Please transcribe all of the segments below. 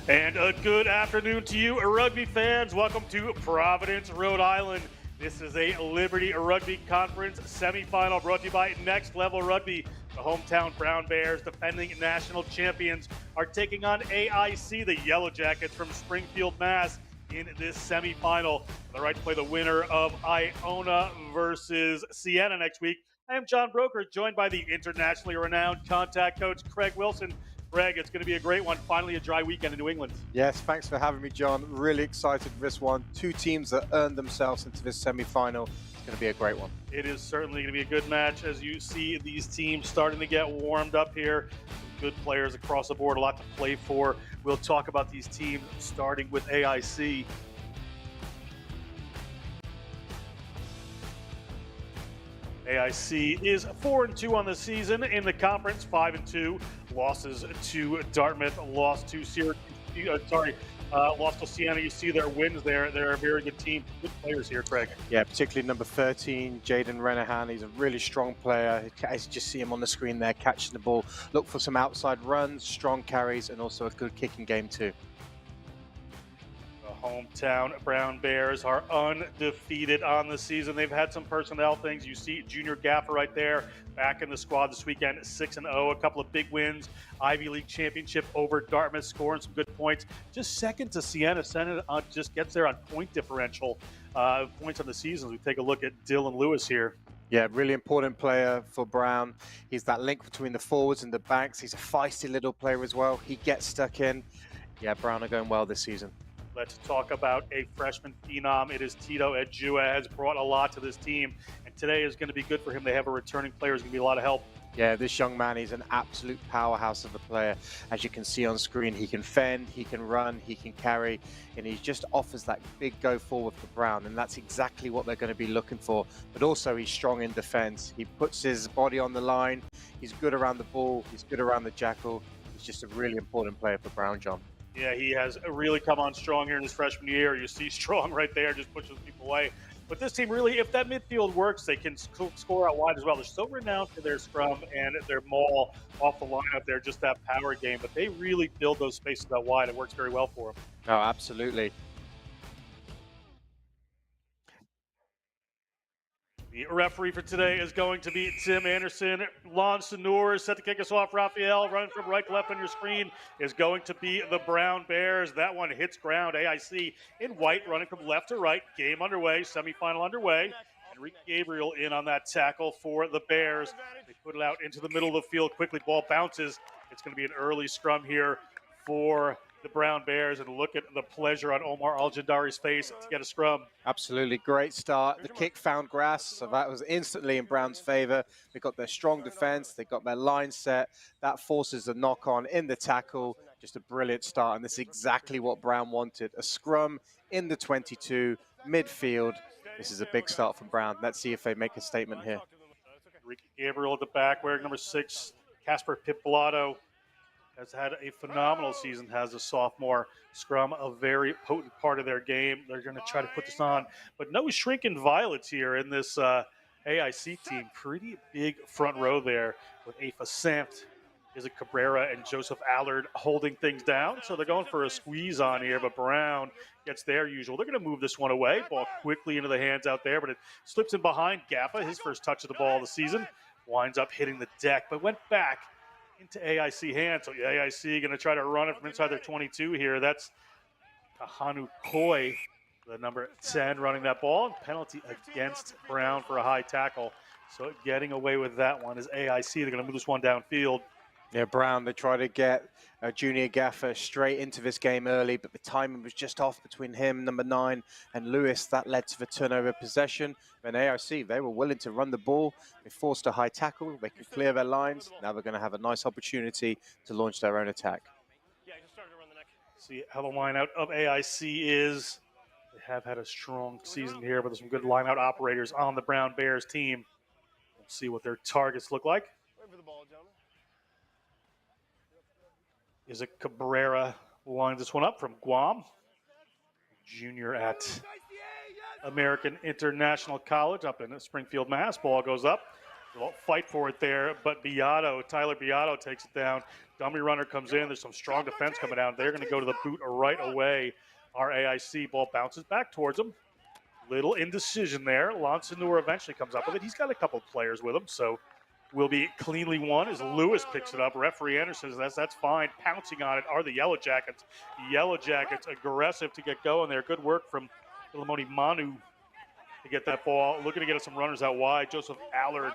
And a good afternoon to you, rugby fans. Welcome to Providence, Rhode Island. This is a Liberty Rugby Conference semifinal brought to you by Next Level Rugby. The hometown Brown Bears, defending national champions, are taking on AIC, the Yellow Jackets from Springfield, Mass, in this semifinal. The right to play the winner of Iona versus Siena next week. I am John Broker, joined by the internationally renowned contact coach Craig Wilson. Greg, it's going to be a great one. Finally, a dry weekend in New England. Yes, thanks for having me, John. Really excited for this one. Two teams that earned themselves into this semi-final. It's going to be a great one. It is certainly going to be a good match as you see these teams starting to get warmed up here. Some good players across the board, a lot to play for. We'll talk about these teams starting with AIC. AIC is 4-2 on the season in the conference, 5-2. Losses to Dartmouth, lost to lost to Siena. You see their wins there. They're a very good team. Good players here, Craig. Yeah, particularly number 13, Jaden Renahan. He's a really strong player. As you just see him on the screen there, catching the ball. Look for some outside runs, strong carries, and also a good kicking game too. Hometown Brown Bears are undefeated on the season. They've had some personnel things. You see Junior Gaffer right there back in the squad this weekend, 6-0, a couple of big wins. Ivy League championship over Dartmouth, scoring some good points. Just second to Siena. Siena just gets there on point differential, points on the season. We take a look at Dylan Lewis here. Yeah, really important player for Brown. He's that link between the forwards and the backs. He's a feisty little player as well. He gets stuck in. Yeah, Brown are going well this season. Let's talk about a freshman phenom. It is Tito Ejua, has brought a lot to this team, and today is going to be good for him. They have a returning player who's going to be a lot of help. Yeah, this young man is an absolute powerhouse of a player. As you can see on screen, he can fend, he can run, he can carry, and he just offers that big go forward for Brown, and that's exactly what they're going to be looking for. But also, he's strong in defense. He puts his body on the line. He's good around the ball. He's good around the jackal. He's just a really important player for Brown, John. Yeah, he has really come on strong here in his freshman year. You see strong right there, just pushes people away. But this team really, if that midfield works, they can score out wide as well. They're so renowned for their scrum and their maul off the line out there, just that power game. But they really build those spaces out wide. It works very well for them. Oh, absolutely. The referee for today is going to be Tim Anderson. Lon Sanur is set to kick us off. Raphael, running from right to left on your screen, is going to be the Brown Bears. That one hits ground. AIC in white, running from left to right. Game underway, semifinal underway. Enrique Gabriel in on that tackle for the Bears. They put it out into the middle of the field quickly. Ball bounces. It's going to be an early scrum here for the Brown Bears, and look at the pleasure on Omar Al-Jandari's face to get a scrum. Absolutely, great start. The kick found grass, so that was instantly in Brown's favor. They got their strong defense, they got their line set. That forces a knock on in the tackle. Just a brilliant start, and this is exactly what Brown wanted. A scrum in the 22, midfield. This is a big start from Brown. Let's see if they make a statement here. Enrique Gabriel at the back, wearing number 6, Casper Pipolato. Has had a phenomenal season, has a sophomore. Scrum, a very potent part of their game. They're going to try to put this on. But no shrinking violets here in this AIC team. Pretty big front row there with Afa Samt, Isaac Cabrera, and Joseph Allard holding things down. So they're going for a squeeze on here, but Brown gets their usual. They're going to move this one away. Ball quickly into the hands out there, but it slips in behind Gaffa. His first touch of the ball of the season. Winds up hitting the deck, but went back into AIC hands. So AIC going to try to run it from inside their 22 here. That's Kahanu Koi, the number 10, running that ball. Penalty against Brown for a high tackle. So getting away with that one is AIC. They're going to move this one downfield. Yeah, Brown, they try to get Junior Gaffer straight into this game early, but the timing was just off between him, number 9, and Lewis. That led to the turnover possession. And AIC, they were willing to run the ball. They forced a high tackle. They could clear their lines. Now they're going to have a nice opportunity to launch their own attack. See how the lineout of AIC is. They have had a strong season here, but there's some good lineout operators on the Brown Bears team. Let's see what their targets look like. Wait for the ball, gentlemen. Isaac Cabrera lines this one up from Guam. Junior at American International College up in Springfield, Mass. Ball goes up. They'll fight for it there, but Tyler Beato takes it down. Dummy runner comes in. There's some strong defense coming down. They're going to go to the boot right away. Our AIC ball bounces back towards him. Little indecision there. Lansanur eventually comes up with it. He's got a couple players with him, so will be cleanly won as Lewis picks it up. Referee Anderson says that's fine. Pouncing on it are the Yellow Jackets. Yellow Jackets aggressive to get going there. Good work from Ilamoni Manu to get that ball. Looking to get us some runners out wide. Joseph Allard,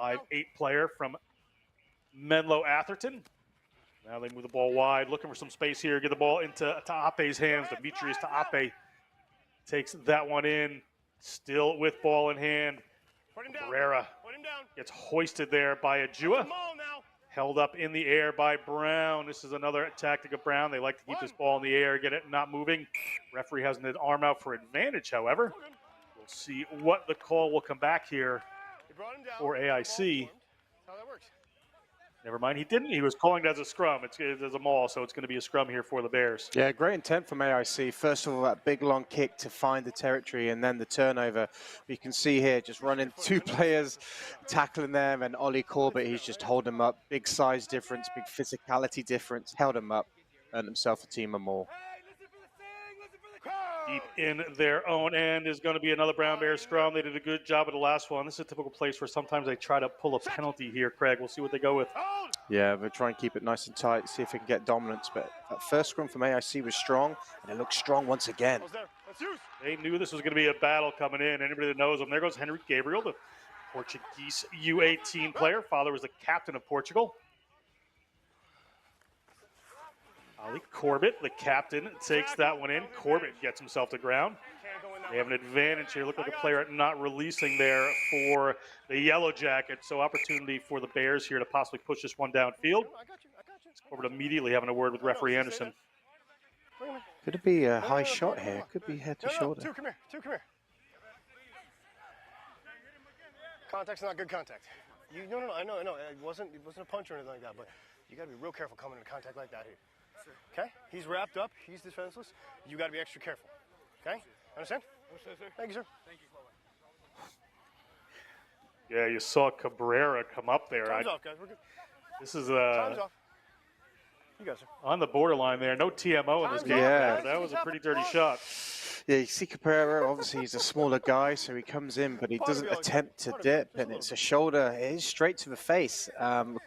5'8" player from Menlo Atherton. Now they move the ball wide. Looking for some space here. Get the ball into Taape's hands. Demetrius Taape takes that one in. Still with ball in hand. Herrera gets hoisted there by Ajua. Held up in the air by Brown. This is another tactic of Brown. They like to keep this ball in the air, get it not moving. Referee has an arm out for advantage, however. We'll see what the call will come back here for AIC. Never mind, he didn't. He was calling it as a scrum. It's a maul, so it's going to be a scrum here for the Bears. Yeah, great intent from AIC. First of all, that big long kick to find the territory and then the turnover. You can see here, just running two players, tackling them, and Ollie Corbett, he's just holding them up. Big size difference, big physicality difference. Held him up, earned himself a team of maul. Deep in their own end is going to be another Brown Bears scrum. They did a good job of the last one. This is a typical place where sometimes they try to pull a penalty here, Craig. We'll see what they go with. Yeah, we'll try and keep it nice and tight, see if we can get dominance. But that first scrum from AIC was strong, and it looks strong once again. They knew this was going to be a battle coming in. Anybody that knows them. There goes Henry Gabriel, the Portuguese U18 player. Father was the captain of Portugal. Ali Corbett, the captain, takes that one in. Corbett gets himself to ground. They have an advantage here. Look like a player not releasing there for the Yellow Jackets. So opportunity for the Bears here to possibly push this one downfield. Corbett immediately having a word with referee Anderson. Could it be a high shot here? Could be head to shoulder. Come here. Contact's not good contact. No, I know. It wasn't a punch or anything like that, but you got to be real careful coming into contact like that here. Okay? He's wrapped up. He's defenseless. You got to be extra careful. Okay? Understand? Thank you, sir. Yeah, you saw Cabrera come up there. Time's off, guys. We're good. This is Time's off. You guys, sir. On the borderline there. No TMO in this game. Yeah. That was a pretty dirty shot. Yeah, you see Cabrera, obviously he's a smaller guy, so he comes in, but he doesn't attempt to dip, and it's a shoulder. It is straight to the face.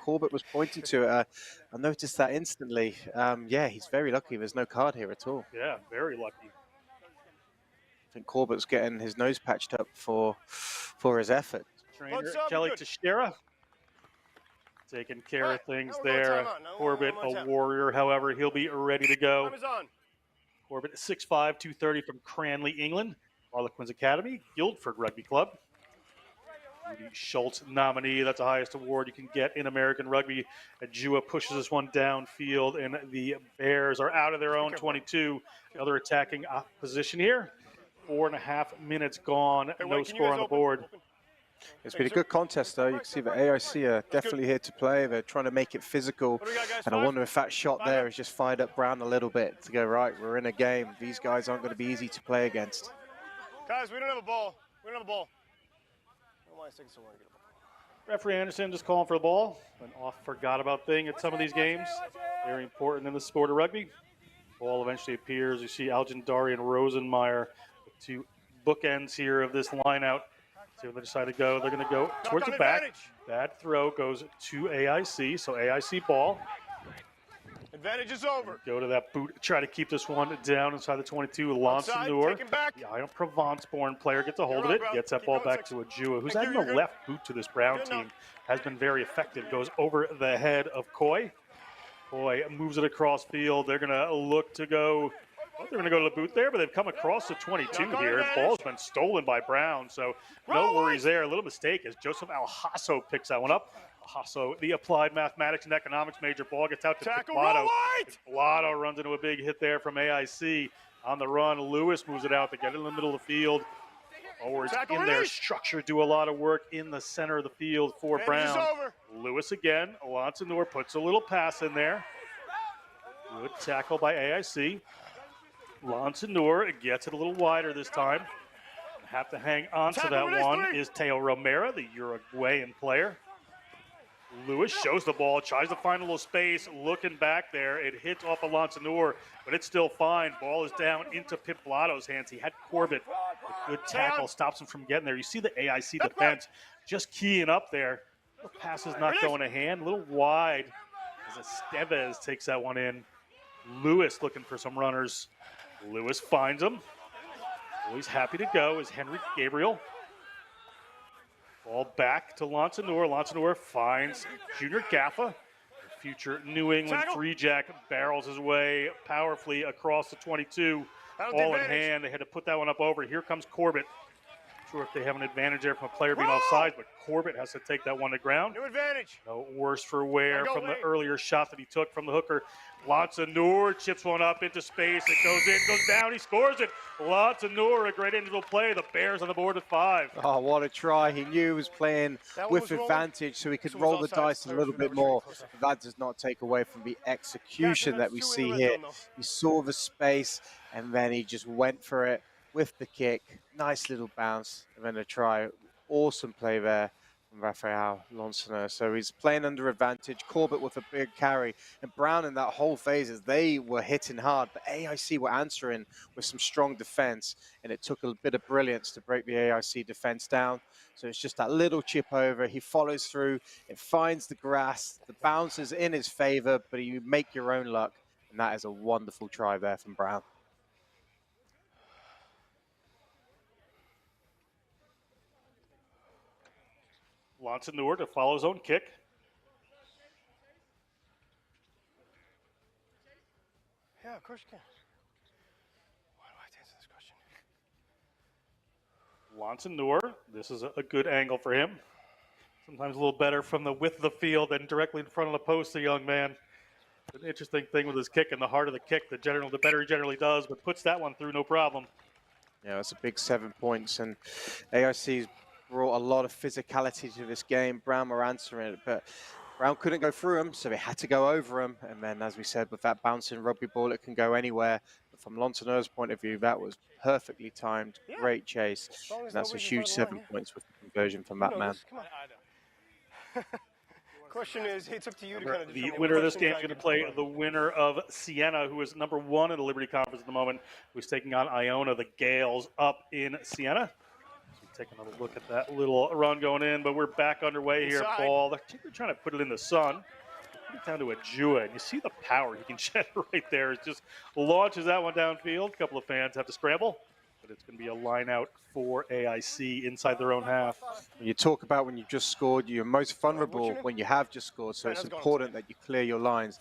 Corbett was pointing to it. I noticed that instantly. Yeah, he's very lucky. There's no card here at all. Yeah, very lucky. I think Corbett's getting his nose patched up for his effort. Trainer Kelly Teixeira taking care of things there. Corbett, a warrior, however, he'll be ready to go. Corbett, 6'5", 230 from Cranley, England. Harlequins Academy, Guildford Rugby Club. Rudy Schultz nominee. That's the highest award you can get in American rugby. Ajua pushes this one downfield, and the Bears are out of their own 22. Another attacking position here. 4.5 minutes gone. No score on the board. It's been a good contest, though. You can see the AIC are definitely here to play. They're trying to make it physical. And I wonder if that shot there has just fired up Brown a little bit to go, right, we're in a game. These guys aren't going to be easy to play against. Guys, we don't have a ball. Referee Anderson just calling for the ball. An off-forgot about thing at some of these games. Very important in the sport of rugby. Ball eventually appears. You see Algendari and Rosenmeyer, the two bookends here of this line out. See where they decide to go. They're going to go towards the back. Bad throw goes to AIC, so AIC ball. Advantage is over. Go to that boot, try to keep this one down inside the 22. Lansanur, the Provence-born player, gets a hold of it, gets that ball back to Ajua, who's adding a left boot to this Brown team. Has been very effective. Goes over the head of Coy. Coy moves it across field. They're going to look to go. Well, they're going to go to the boot there, but they've come across the 22 here. And ball's been stolen by Brown, so no worries there. A little mistake as Joseph Alhasso picks that one up. Alhasso, the applied mathematics and economics major, ball gets out to Piccolato. Piccolato runs into a big hit there from AIC. On the run, Lewis moves it out to get it in the middle of the field. Forwards in their structure do a lot of work in the center of the field for Brown. Lewis again. Lansanur puts a little pass in there. Good tackle by AIC. Lansanur gets it a little wider this time. have to hang on to that one is Teo Romero, the Uruguayan player. Lewis shows the ball, tries to find a little space, looking back there. It hits off of Lansanur, but it's still fine. Ball is down into Pip Blotto's hands. He had Corbett. A good tackle stops him from getting there. You see the AIC defense just keying up there. The pass is not going to hand. A little wide as Estevez takes that one in. Lewis looking for some runners. Lewis finds him. Always happy to go is Henry Gabriel. Ball back to Lansanur. Lansanur finds Junior Gaffa. The future New England Free Jack barrels his way powerfully across the 22. Ball in hand. They had to put that one up over. Here comes Corbett. Not sure if they have an advantage there from a player being offside, but Corbett has to take that one to ground. No advantage. No worse for wear from the earlier shot that he took from the hooker. Lansanur chips one up into space. It goes in, goes down. He scores it. Lansanur, a great individual play. The Bears on the board at 5. Oh, what a try. He knew he was playing with advantage, so he could roll the dice a little bit more. But that does not take away from the execution that we see here. He saw the space, and then he just went for it with the kick. Nice little bounce, and then a try. Awesome play there from Rafael Lansanur. So he's playing under advantage. Corbett with a big carry. And Brown in that whole phases, they were hitting hard. But AIC were answering with some strong defense. And it took a bit of brilliance to break the AIC defense down. So it's just that little chip over. He follows through. It finds the grass. The bounce is in his favor, but you make your own luck. And that is a wonderful try there from Brown. Lansanur to follow his own kick. Yeah, of course you can. Why do I have to answer this question? Lansanur, this is a good angle for him. Sometimes a little better from the width of the field than directly in front of the post, the young man. An interesting thing with his kick and the heart of the kick, the better he generally does, but puts that one through no problem. Yeah, that's a big 7 points, and AIC's brought a lot of physicality to this game. Brown were answering it, but Brown couldn't go through him, so they had to go over him. And then, as we said, with that bouncing rugby ball, it can go anywhere. But from Lansanur's point of view, that was perfectly timed. Great chase. And that's a huge 7 points with the conversion from that man. Question is, it's up to you to kind of the winner of this game is going to play the winner of Siena, who is number 1 in the Liberty Conference at the moment, who's taking on Iona, the Gales, up in Siena. Take another look at that little run going in, but we're back underway here, Paul. They're trying to put it in the sun. Put it down to a Jua, and you see the power he can generate there. It just launches that one downfield. A couple of fans have to scramble, but it's going to be a line out for AIC inside their own half. You talk about when you just scored, you're most vulnerable when you have just scored, so it's important that you clear your lines.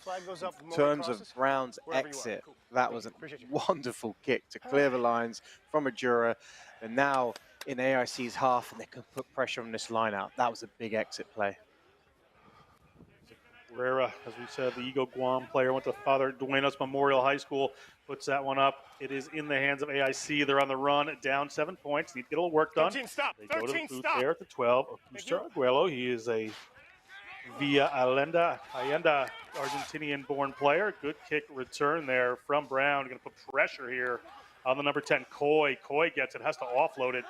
In terms of Brown's exit, that was a wonderful kick to clear the lines from a Jura, and now in AIC's half, and they can put pressure on this line out. That was a big exit play. Herrera, as we said, the Eagle Guam player, went to Father Duenas Memorial High School, puts that one up. It is in the hands of AIC. They're on the run, down 7 points. Need to get a little work done. 13, stop. They go to the booth Stop. there at the 12. Mr. Arguello, he is a Villa Allenda, Argentinian-born player. Good kick return there from Brown. Going to put pressure here on the number 10, Coy. Coy gets it, has to offload it.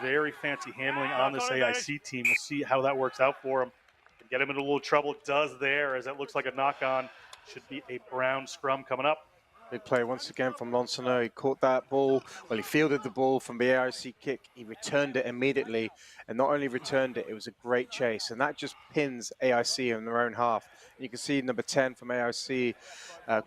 Very fancy handling on this AIC team. We'll see how that works out for him. Can get him into a little trouble. It does there, as that looks like a knock-on. Should be a Brown scrum coming up. Big play once again from Lansanur. He caught that ball. Well, he fielded the ball from the AIC kick. He returned it immediately. And not only returned it, it was a great chase. And that just pins AIC in their own half. And you can see number 10 from AIC,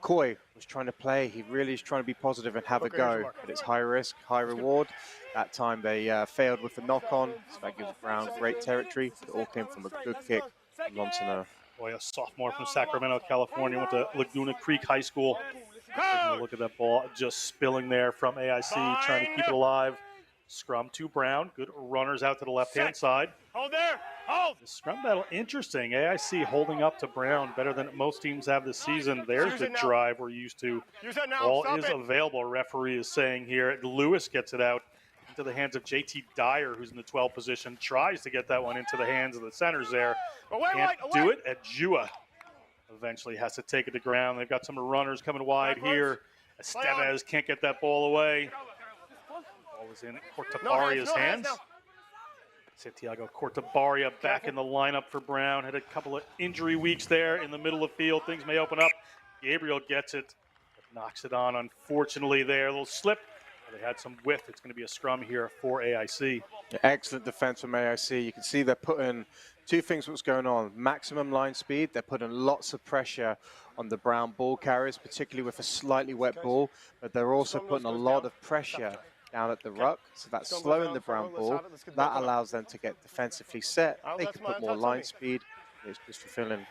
Coy, was trying to play. He really is trying to be positive and have a go. But it's high risk, high reward. That time they failed with the knock-on. So that gives Brown great territory. It all came from a good kick from Lansanur. Boy, a sophomore from Sacramento, California, went to Laguna Creek High School. Taking a look at that ball just spilling there from AIC, trying to keep it alive. Scrum to Brown. Good runners out to the left-hand side. Hold there. Hold. The scrum battle, interesting. AIC holding up to Brown better than most teams have this season. There's the drive we're used to. Ball is available, referee is saying here. Lewis gets it out into the hands of JT Dyer, who's in the 12 position. Tries to get that one into the hands of the centers there. Can't do it. Jua eventually has to take it to ground. They've got some runners coming wide here. Estevez can't get that ball away. Ball was in Cortabaria's hands. Santiago Cortabaria back in the lineup for Brown. Had a couple of injury weeks there in the middle of the field. Things may open up. Gabriel gets it, but knocks it on. Unfortunately there, a little slip. They had some width. It's going to be a scrum here for AIC. Excellent defense from AIC. You can see they're putting two things what's going on. Maximum line speed. They're putting lots of pressure on the Brown ball carriers, particularly with a slightly wet ball, but they're also putting a lot of pressure down at the ruck, so that's slowing the Brown ball. That allows them to get defensively set. They can put more line speed. It's just fulfilling.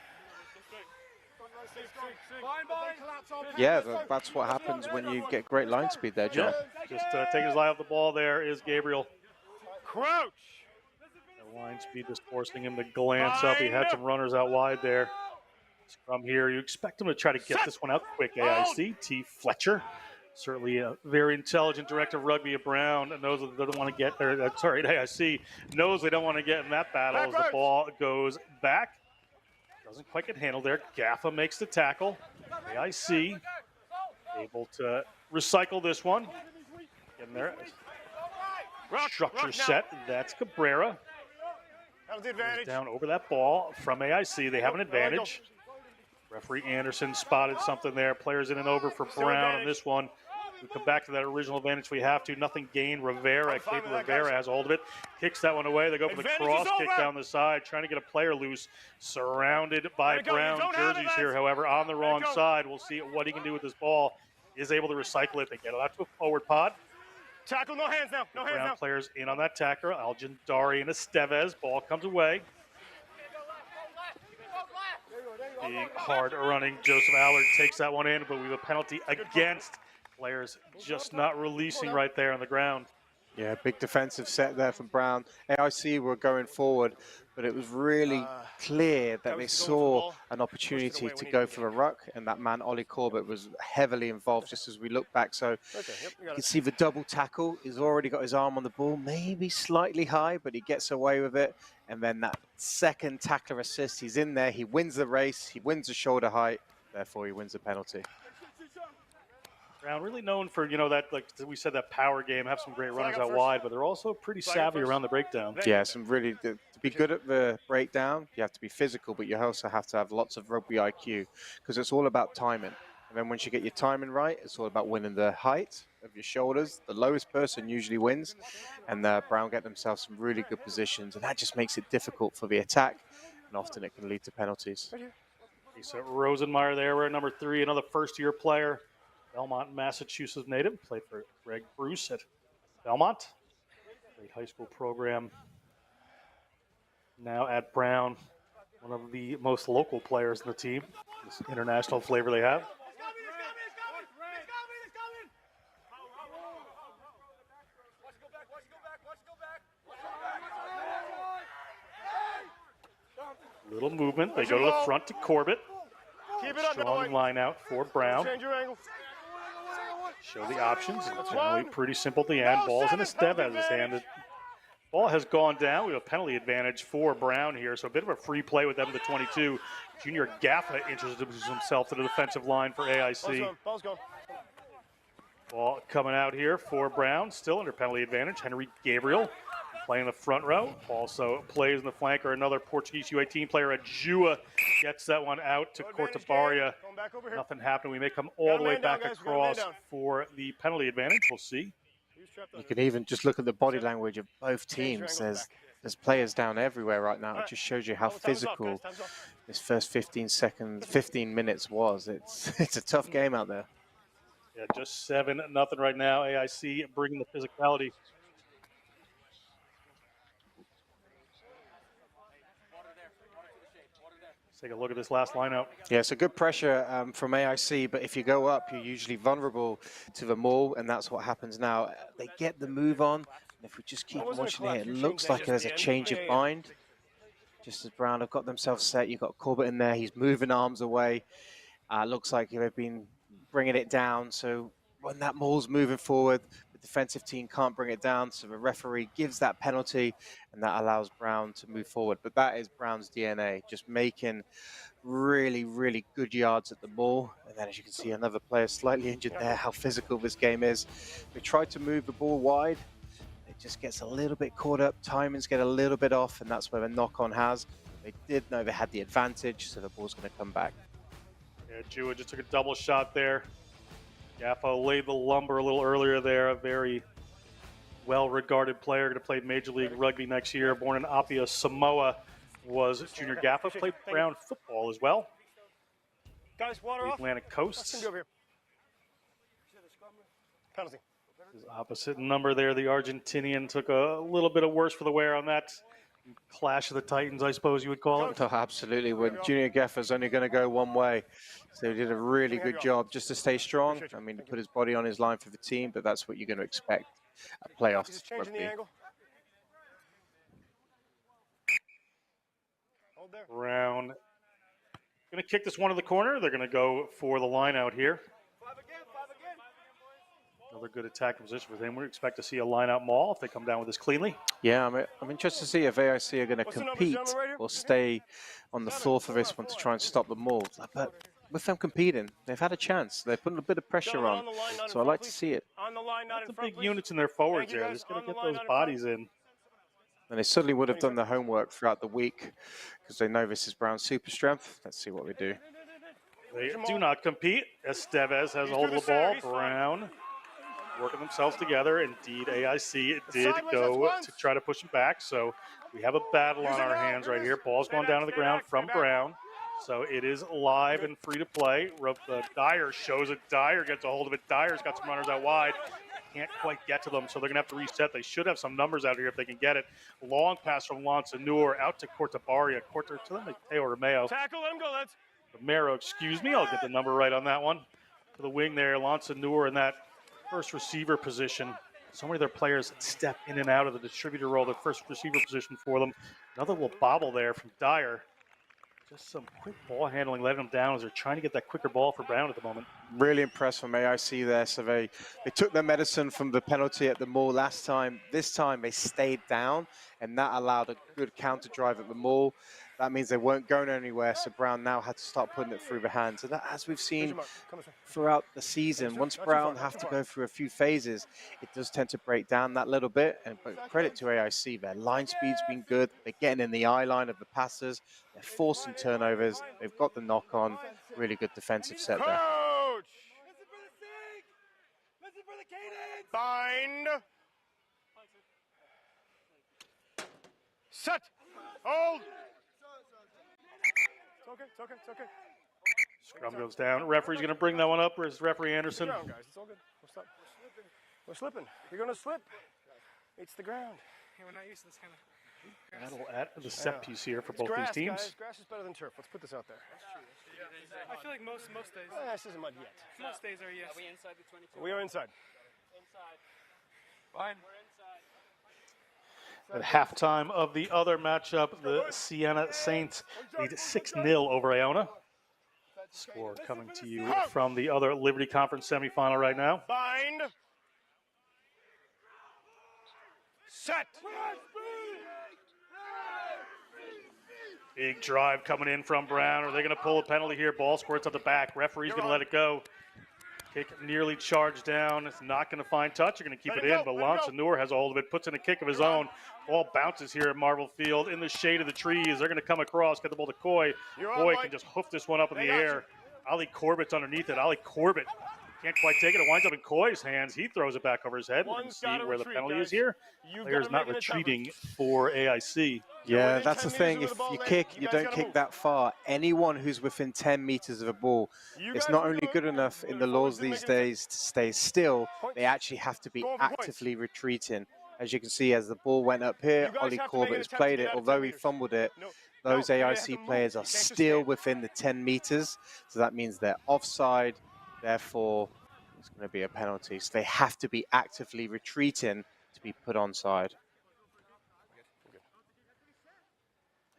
Yeah, that's what happens when you get great line speed there, John. Yeah, just taking his eye off the ball there is Gabriel. Crouch! The line speed just forcing him to glance up. He had some runners out wide there. Scrum here. You expect him to try to get this one out quick, AIC. T. Fletcher. Certainly a very intelligent director of rugby at Brown. Knows that they don't want to get there. Sorry, AIC knows they don't want to get in that battle as the ball goes back. Doesn't quite get handled there. Gaffa makes the tackle. AIC able to recycle this one. Getting there. Structure set. That's Cabrera. Down over that ball from AIC. They have an advantage. Referee Anderson spotted something there. Players in and over for Brown on this one. We come back to that original advantage if we have to. Nothing gained. Rivera, Clayton Rivera has a hold of it. Kicks that one away. They go for the cross kick down the side, trying to get a player loose. Surrounded by Brown jerseys here, however, on the wrong side. We'll see what he can do with this ball. Is able to recycle it. They get it out to a forward pod. Tackle, no hands now. No hands now. Brown players in on that tackler. Aljandari and Estevez. Ball comes away. Being hard running. Joseph Allard takes that one in, but we have a penalty against. Players just not releasing right there on the ground. Yeah, big defensive set there from Brown. AIC were going forward, but it was really clear that they saw an opportunity to go for a ruck, and that man, Ollie Corbett, was heavily involved just as we look back. So you can see the double tackle. He's already got his arm on the ball, maybe slightly high, but he gets away with it. And then that second tackler assist, he's in there. He wins the race. He wins the shoulder height. Therefore, he wins the penalty. Brown really known for, that, like we said, that power game, have some great runners out wide, but they're also pretty savvy around the breakdown. Yeah, some really, to be good at the breakdown, you have to be physical, but you also have to have lots of rugby IQ, because it's all about timing. And then once you get your timing right, it's all about winning the height of your shoulders. The lowest person usually wins, and Brown get themselves some really good positions, and that just makes it difficult for the attack, and often it can lead to penalties. So Rosenmeyer there, we're at number 3, another first-year player. Belmont, Massachusetts native, played for Greg Bruce at Belmont. Great high school program. Now at Brown, one of the most local players in the team. This international flavor they have. Little movement. They go to the front to Corbett. Strong line out for Brown. Show the options. It's generally pretty simple at the end. Ball's in Estevez's hand. The ball has gone down. We have a penalty advantage for Brown here. So a bit of a free play with them to 22. Junior Gaffa introduces himself to the defensive line for AIC. Ball coming out here for Brown. Still under penalty advantage. Henry Gabriel playing the front row. Also plays in the flank, or another Portuguese U18 player, Ajua, gets that one out to Cortabaria. Nothing happened. We may come all the way back across for the penalty advantage. We'll see. You can even just look at the body language of both teams. There's players down everywhere right now. It just shows you how physical this first 15 minutes was. It's a tough game out there. Yeah, just 7-0 right now. AIC bringing the physicality. Let's take a look at this last lineup. Yeah, it's a good pressure from AIC, but if you go up, you're usually vulnerable to the maul, and that's what happens now. They get the move on, and if we just keep watching it, it looks like there's a change of mind. Just as Brown have got themselves set, you've got Corbett in there, he's moving arms away. Looks like they've been bringing it down, so when that maul's moving forward, the defensive team can't bring it down, so the referee gives that penalty, and that allows Brown to move forward. But that is Brown's DNA, just making really, really good yards at the ball. And then, as you can see, another player slightly injured there, how physical this game is. They tried to move the ball wide, just gets a little bit caught up, timings get a little bit off, and that's where the knock-on has. They did know they had the advantage, so the ball's going to come back. Yeah, Jua just took a double shot there. Gaffo laid the lumber a little earlier there. A very well-regarded player, going to play Major League Rugby next year. Born in Apia, Samoa, was Junior Gaffo. Played Brown football as well. Guys, water The off. Atlantic Coast. Over here. Penalty. His opposite number there. The Argentinian took a little bit of worse for the wear on that. Clash of the Titans, I suppose you would call it. Oh, absolutely. When Junior Gaffer's only going to go one way. So he did a really good job just to stay strong. I mean, he put his body on his line for the team, but that's what you're going to expect at playoffs Just changing the rugby. angle. Hold there. Brown going to kick this one to the corner. They're going to go for the line out here. Another good attacking position for them. We expect to see a line-out maul if they come down with this cleanly. Yeah, I'm interested to see if AIC are going to What's the numbers, compete gentlemen, right here? or stay on the floor for this one to try and stop the maul. But with them competing, they've had a chance. They're putting a bit of pressure Gentlemen, on. on the line, not in So I front, like to please. see it. On the line, not in The front, big please. units in their forwards Thank you, there. guys. Just got On to the get line, those not in front. bodies in. And they certainly would have done the homework throughout the week because they know this is Brown's super strength. Let's see what we do. They do not compete. Estevez has a hold of the ball. Brown working themselves together. Indeed, AIC did go to try to push him back. So we have a battle on our hands right here. Ball's going down to the ground from Brown. So it is live and free to play. Dyer shows it. Dyer gets a hold of it. Dyer's got some runners out wide. Can't quite get to them, so they're going to have to reset. They should have some numbers out here if they can get it. Long pass from Lansanur out to Cortabaria. To Mateo Romeo. Tackle, let him go, lads. Romero, excuse me. I'll get the number right on that one. To the wing there, Lansanur in that first receiver position. So many of their players step in and out of the distributor role, the first receiver position for them. Another little bobble there from Dyer. Just some quick ball handling, letting them down as they're trying to get that quicker ball for Brown at the moment. Really impressed from AIC there. So they took their medicine from the penalty at the maul last time. This time they stayed down, and that allowed a good counter drive at the maul. That means they weren't going anywhere, so Brown now had to start putting it through the hands. And that, as we've seen throughout the season, once Brown have to go through a few phases, it does tend to break down that little bit. But credit to AIC, their line speed's been good. They're getting in the eye line of the passers. They're forcing turnovers. They've got the knock on. Really good defensive set there. Coach! Bind. Set. Hold. It's okay. Scrum goes down. Referee's going to bring that one up. Where's referee Anderson? It's the ground, guys. It's all good. We're slipping. You're going to slip. It's the ground. Yeah, we're not used to this kind of Battle at the set piece here for It's both grass, these teams. guys. Grass is better than turf. Let's put this out there. I feel like most days. This isn't mud yet. Most days are yes. Are we inside the 22? We are inside. Fine. At halftime of the other matchup, the Siena Saints lead 6-0 over Iona. Score coming to you from the other Liberty Conference semifinal right now. Bind. Set. Big drive coming in from Brown. Are they going to pull a penalty here? Ball squirts at the back. Referee's going to let it go. Kick nearly charged down. It's not going to find touch. You're going to keep it in, but Lansanur has a hold of it, puts in a kick of his own. Ball bounces here at Marble Field in the shade of the trees. They're going to come across, get the ball to Coy. Coy can just hoof this one up in the air. Ali Corbett's underneath it. Ali Corbett can't quite take it. It winds up in Coy's hands. He throws it back over his head. We're going to see where the penalty is here. Player's not retreating for AIC. Yeah, that's the thing. If you kick, you don't kick that far. Anyone who's within 10 meters of a ball, it's not only good enough in the laws these days to stay still, they actually have to be actively retreating. As you can see, as the ball went up here, Ollie Corbett has played it. Although he fumbled it, those AIC players are still within the 10 meters. So that means they're offside. Therefore, it's going to be a penalty. So they have to be actively retreating to be put onside.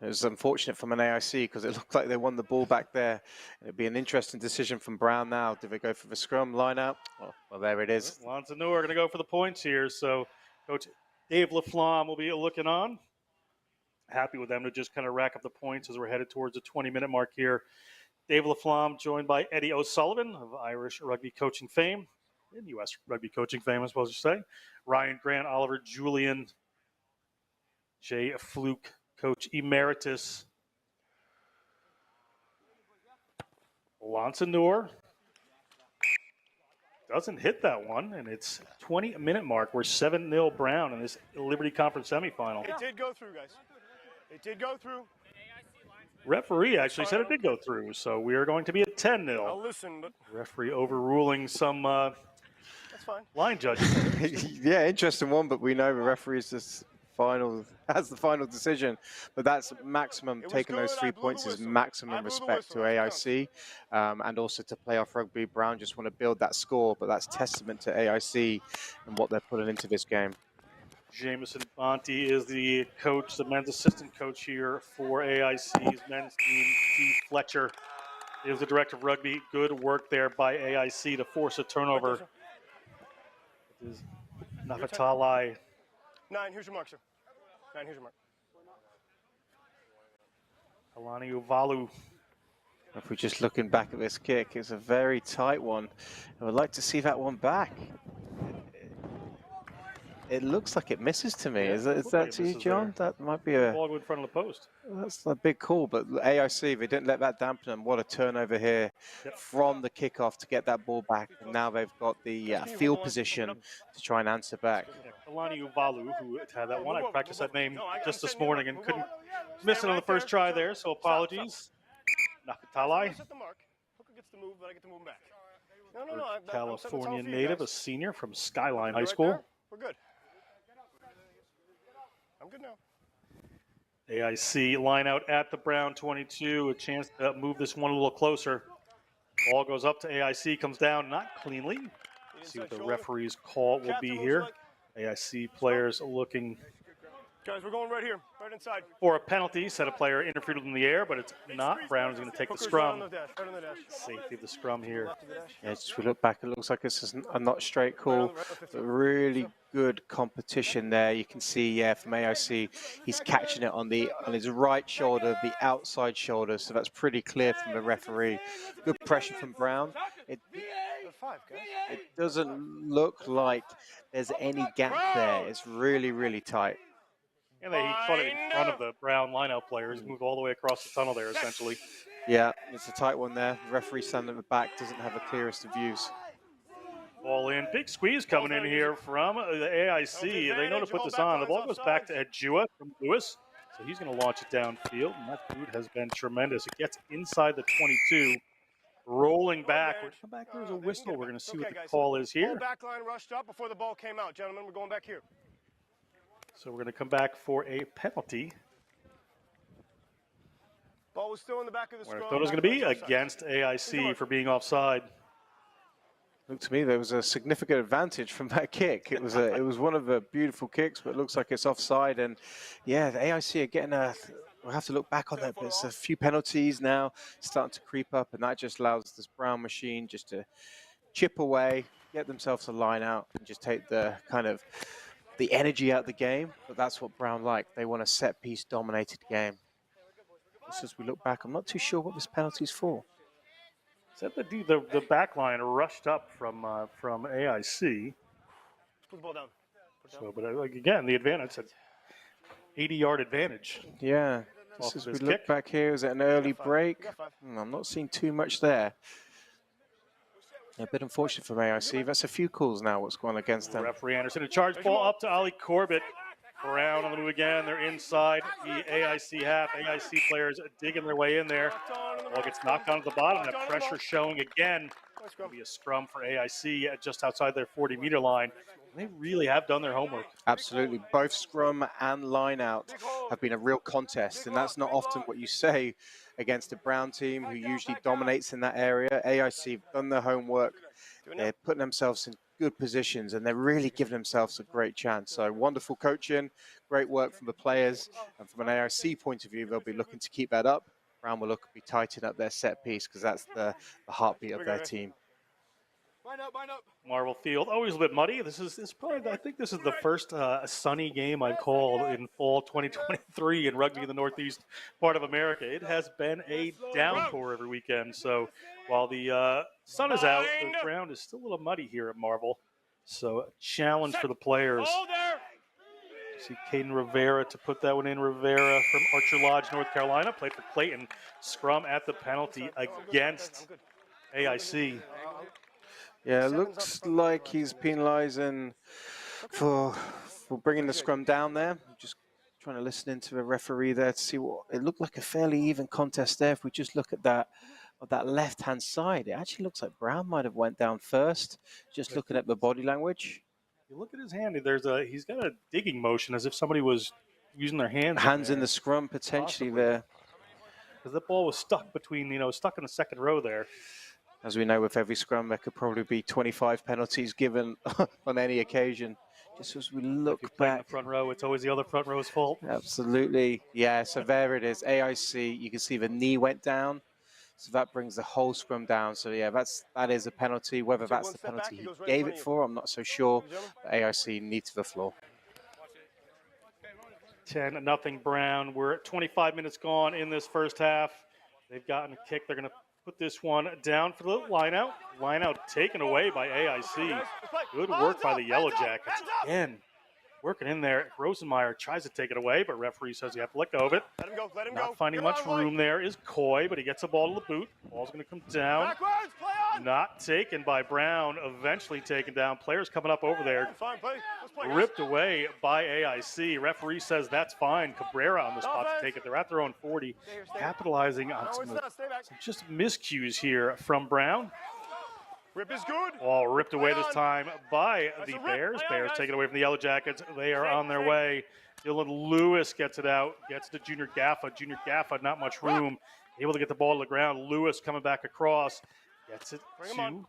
It was unfortunate from an AIC because it looked like they won the ball back there. It'd be an interesting decision from Brown now. Do they go for the scrum line out? Well, there it is. Lansanur are going to go for the points here. So Coach Dave LaFlamme will be looking on. Happy with them to just kind of rack up the points as we're headed towards the 20-minute mark here. Dave LaFlamme joined by Eddie O'Sullivan of Irish rugby coaching fame. in U.S. rugby coaching fame, I suppose you say. Ryan Grant, Oliver Julian, Jay Fluke, Coach Emeritus. Lansanor doesn't hit that one, and it's 20-minute mark. We're 7-0 Brown in this Liberty Conference semifinal. It did go through, guys. It did go through. Referee actually said it did go through, so we are going to be at 10-0. I'll listen, but Referee overruling some that's fine. line judges. Yeah, interesting one, but we know the referee is just has the final decision. But that's maximum, taking those 3 points is maximum respect to AIC and also to Playoff Rugby. Brown just want to build that score, but that's testament to AIC and what they're putting into this game. Jameson Bonte is the coach, the men's assistant coach here for AIC's men's team. Steve Fletcher is the director of rugby. Good work there by AIC to force a turnover. It is Nakatalai. 9, here's your mark, sir. 9, here's your mark. Alani Uvalu. If we're just looking back at this kick, it's a very tight one. I would like to see that one back. It looks like it misses to me. Yeah, is that to you, John? There. That might be a... Ball in front of the post. That's a big call, but AIC, they didn't let that dampen them. What a turnover here from the kickoff to get that ball back. And now they've got the field position to try and answer back. Alani Uvalu, who had that one. I practiced that name just this morning and couldn't miss it on the first try there, so apologies. Nakatalai. Set the mark. Hooker gets the move, but I get to move back. No. California native, a senior from Skyline High School. We're good. I'm good now. AIC line out at the Brown 22, a chance to move this one a little closer. Ball goes up to AIC, comes down, not cleanly. See what the referee's call will be here. AIC players looking Guys, we're going right here, right inside. for a penalty. Said a player interfered in the air, but it's not. Brown is going to take the scrum. Right on the dash. Safety of the scrum here. Yeah, as we look back, it looks like it's a not straight call, but really good competition there. You can see, yeah, from AIC, he's catching it on his right shoulder, the outside shoulder, so that's pretty clear from the referee. Good pressure from Brown. It doesn't look like there's any gap there. It's really, really tight. And he put it in front of the Brown lineout players, moved all the way across the tunnel there, essentially. Yeah, it's a tight one there. The referee standing at the back doesn't have the clearest of views. Ball in. Big squeeze coming in here from the AIC. They know to put this on. The ball goes back to Ejua from Lewis. So he's going to launch it downfield. And that boot has been tremendous. It gets inside the 22. Rolling back. We're going to come back. There's a whistle. We're going to see what the call is here. Back line rushed up before the ball came out. Gentlemen, we're going back here. So we're going to come back for a penalty. Ball was still in the back of the scrum. Where I thought it was going to be against AIC for being offside. Looked to me there was a significant advantage from that kick. It was one of the beautiful kicks, but it looks like it's offside. And yeah, the AIC are getting we'll have to look back on that, but it's a few penalties now starting to creep up, and that just allows this Brown machine just to chip away, get themselves a line out, and just take the kind of the energy out of the game. But that's what Brown like. They want a set piece dominated game. Just as we look back, I'm not too sure what this penalty is for. Said the back line rushed up from AIC. Put the ball down. So, but again, the advantage, 80-yard advantage. Yeah. Just as we look back here, is it an early break? I'm not seeing too much there. A bit unfortunate for AIC. That's a few calls now, what's going against them. Referee Anderson, a charge ball up to Ali Corbett. Brown on the move again. They're inside the AIC half. AIC players digging their way in there. Ball gets knocked down to the bottom. That pressure showing again. It'll be a scrum for AIC just outside their 40-meter line. They really have done their homework. Absolutely. Both scrum and line out have been a real contest, and that's not often what you say against a Brown team who usually dominates in that area. AIC have done their homework. They're putting themselves in good positions, and they're really giving themselves a great chance. So wonderful coaching, great work from the players, and from an AIC point of view, they'll be looking to keep that up. Brown will be tightening up their set piece because that's the heartbeat of their team. Marvel Field, always a bit muddy. This is probably, I think this is the first sunny game I've called in fall 2023 in rugby in the northeast part of America. It has been a downpour every weekend. So while the sun is out, the ground is still a little muddy here at Marvel. So a challenge for the players. See Caden Rivera to put that one in. Rivera from Archer Lodge, North Carolina, played for Clayton. Scrum at the penalty against AIC. Yeah, it looks like he's penalising for bringing the scrum down there. Just trying to listen into the referee there to see what it looked like. A fairly even contest there. If we just look at that left-hand side, it actually looks like Brown might have went down first. Just looking at the body language. You look at his hand. He's got a digging motion as if somebody was using their hands. Hands in the scrum potentially there. Because the ball was stuck between, stuck in the second row there. As we know, with every scrum, there could probably be 25 penalties given on any occasion. Just as we look back. In the front row, it's always the other front row's fault. Absolutely. Yeah, so there it is. AIC, you can see the knee went down. So that brings the whole scrum down. So yeah, that is a penalty. Whether that's the penalty he gave it for, I'm not so sure. But AIC need to the floor. 10-0 Brown. We're at 25 minutes gone in this first half. They've gotten a kick. They're going to put this one down for the line out. Line out taken away by AIC. Good work by the Yellow Jackets. Again, working in there. Rosenmeyer tries to take it away, but referee says you have to let go of it. Let him go. Let him go. Not finding much room there is Coy, but he gets the ball to the boot. Ball's going to come down. Not taken by Brown. Eventually taken down. Players coming up over there. Ripped away by AIC. Referee says that's fine. Cabrera on the spot to take it. They're at their own 40. Capitalizing on some just miscues here from Brown. Rip is good. All ripped away this time by the Bears. Bears taken away from the Yellow Jackets. They are on their way. Dylan Lewis gets it out. Gets to Junior Gaffa. Junior Gaffa, not much room. Able to get the ball to the ground. Lewis coming back across. Gets it to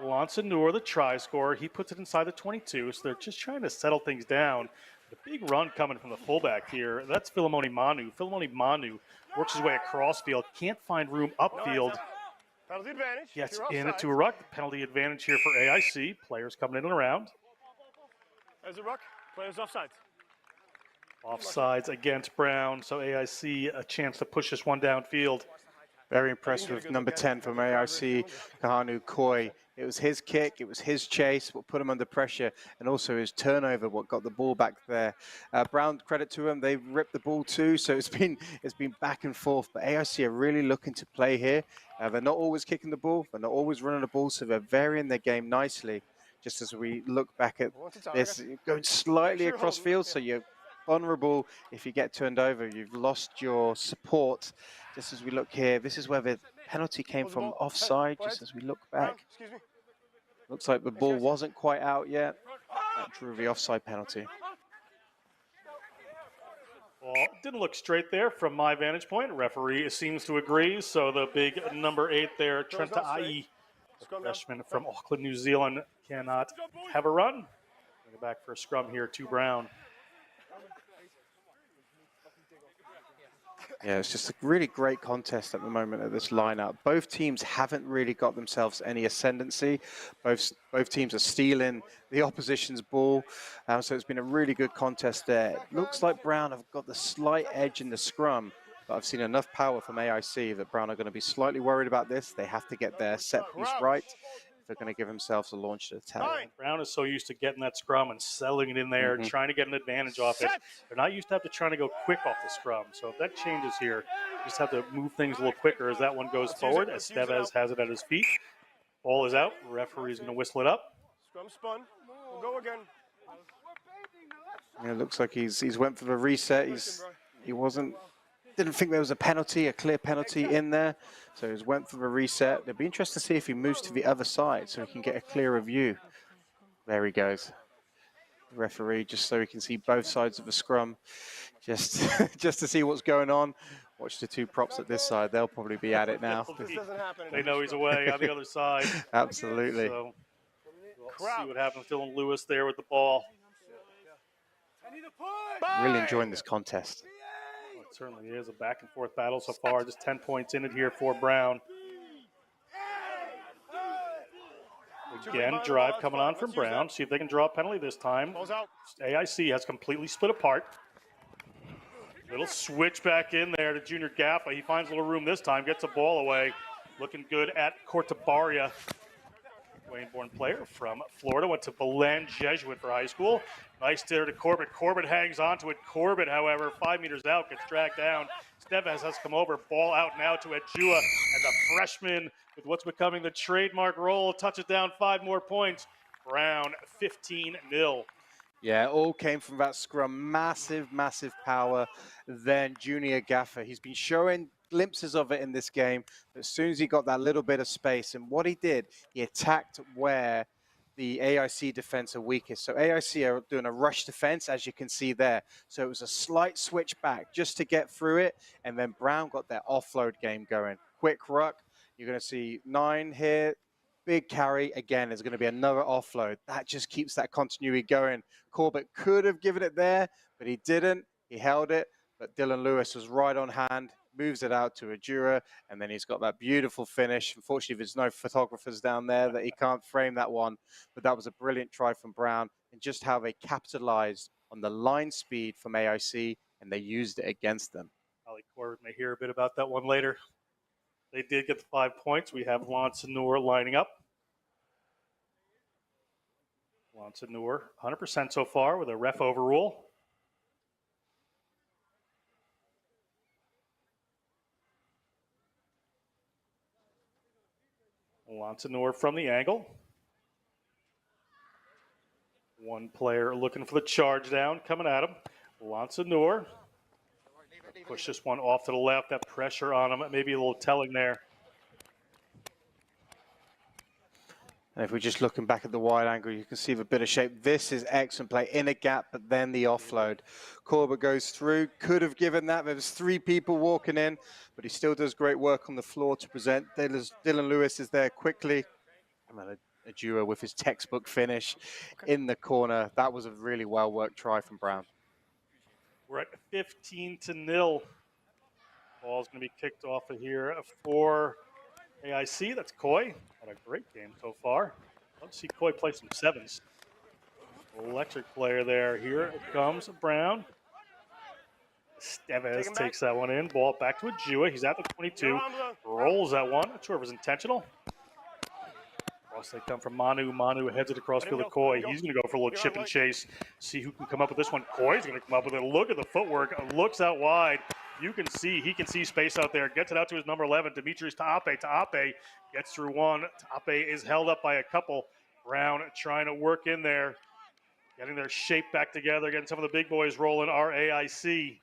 Lonsanur, the try scorer. He puts it inside the 22, so they're just trying to settle things down. The big run coming from the fullback here. That's Philemoni Manu. Philemoni Manu works his way across field. Can't find room upfield. Penalty advantage. Gets in it to a ruck. Penalty advantage here for AIC. Players coming in and around. There's a ruck. Players offsides. Offsides against Brown. So AIC a chance to push this one downfield. Very impressive with number 10 from AIC, Kahanu Koi. It was his kick, it was his chase, what put him under pressure, and also his turnover, what got the ball back there. Brown, credit to him, they ripped the ball too, so it's been back and forth. But AIC are really looking to play here. They're not always kicking the ball, they're not always running the ball, so they're varying their game nicely. Just as we look back at this, going slightly across field, so you're vulnerable if you get turned over. You've lost your support. Just as we look here, this is where the penalty came from offside, just as we look back. Looks like the ball wasn't quite out yet. That drew the offside penalty. Well, didn't look straight there from my vantage point. Referee seems to agree. So the big number 8 there, Trenta Ai, the freshman from Auckland, New Zealand, cannot have a run. Bring it back for a scrum here to Brown. Yeah, it's just a really great contest at the moment at this lineup. Both teams haven't really got themselves any ascendancy. Both teams are stealing the opposition's ball. So it's been a really good contest there. It looks like Brown have got the slight edge in the scrum, but I've seen enough power from AIC that Brown are going to be slightly worried about this. They have to get their set piece right if they're going to give themselves a launch to attack. Brown is so used to getting that scrum and settling it in there, trying to get an advantage off it. They're not used to trying to go quick off the scrum. So if that changes here, you just have to move things a little quicker as that one goes forward. Estevez has it at his feet. Ball is out. Referee's going to whistle it up. Scrum spun. We'll go again. Yeah, it looks like he's went for the reset. Didn't think there was a clear penalty in there. So he's went for the reset. It'd be interesting to see if he moves to the other side so he can get a clearer view. There he goes. The referee, just so he can see both sides of the scrum, just to see what's going on. Watch the two props at this side. They'll probably be at it now. They know he's away on the other side. Absolutely. So we'll see what happens. Dylan Lewis there with the ball. Really enjoying this contest. It certainly is a back and forth battle so far. Just 10 points in it here for Brown. Again, drive coming on from Brown. See if they can draw a penalty this time. Balls out. AIC has completely split apart. Little switch back in there to Junior Gaffa. He finds a little room this time, gets a ball away. Looking good at Cortabaria. Wayne-born player from Florida, went to Belen Jesuit for high school. Nice there to Corbett. Corbett hangs on to it. Corbett, however, 5 meters out, gets dragged down. Steves has come over. Ball out now to Ejua, and the freshman with what's becoming the trademark roll touches down 5 more points. Brown 15-0. Yeah, it all came from that scrum. Massive, massive power. Then Junior Gaffer. He's been showing glimpses of it in this game. But as soon as he got that little bit of space, and what he did, he attacked where the AIC defense are weakest. So AIC are doing a rush defense, as you can see there. So it was a slight switch back just to get through it. And then Brown got their offload game going. Quick ruck. You're going to see 9 here. Big carry. Again, there's going to be another offload. That just keeps that continuity going. Corbett could have given it there, but he didn't. He held it, but Dylan Lewis was right on hand, moves it out to Ejura, and then he's got that beautiful finish. Unfortunately, there's no photographers down there that he can't frame that one, but that was a brilliant try from Brown, and just how they capitalized on the line speed from AIC, and they used it against them. Ali Corbett may hear a bit about that one later. They did get the 5 points. We have Lance Noor lining up. Lance Noor, 100% so far with a ref overrule. Lance Noor from the angle. One player looking for the charge down, coming at him. Lance Noor. Push this one off to the left. That pressure on him, maybe a little telling there. And if we're just looking back at the wide angle, you can see the bit of shape. This is excellent play in a gap, but then the offload. Corbett goes through, could have given that. There was 3 people walking in, but he still does great work on the floor to present. Dylan Lewis is there quickly. A duo with his textbook finish in the corner. That was a really well-worked try from Brown. We're at 15-0. Ball's going to be kicked off of here for AIC. That's Coy. Had a great game so far. Love to see Coy play some 7s. Electric player there. Here it comes Brown. Steves takes that one in. Ball back to Ejua. He's at the 22. Rolls that one. Not sure if it was intentional. Cross they come from Manu. Manu heads it across field to Coy. He's going to go for a little chip and chase. See who can come up with this one. Coy's going to come up with it. Look at the footwork. Looks out wide. You can see, he can see space out there. Gets it out to his number 11, Demetrius Taape. Taape gets through one. Taape is held up by a couple. Brown trying to work in there. Getting their shape back together. Getting some of the big boys rolling. Our AIC.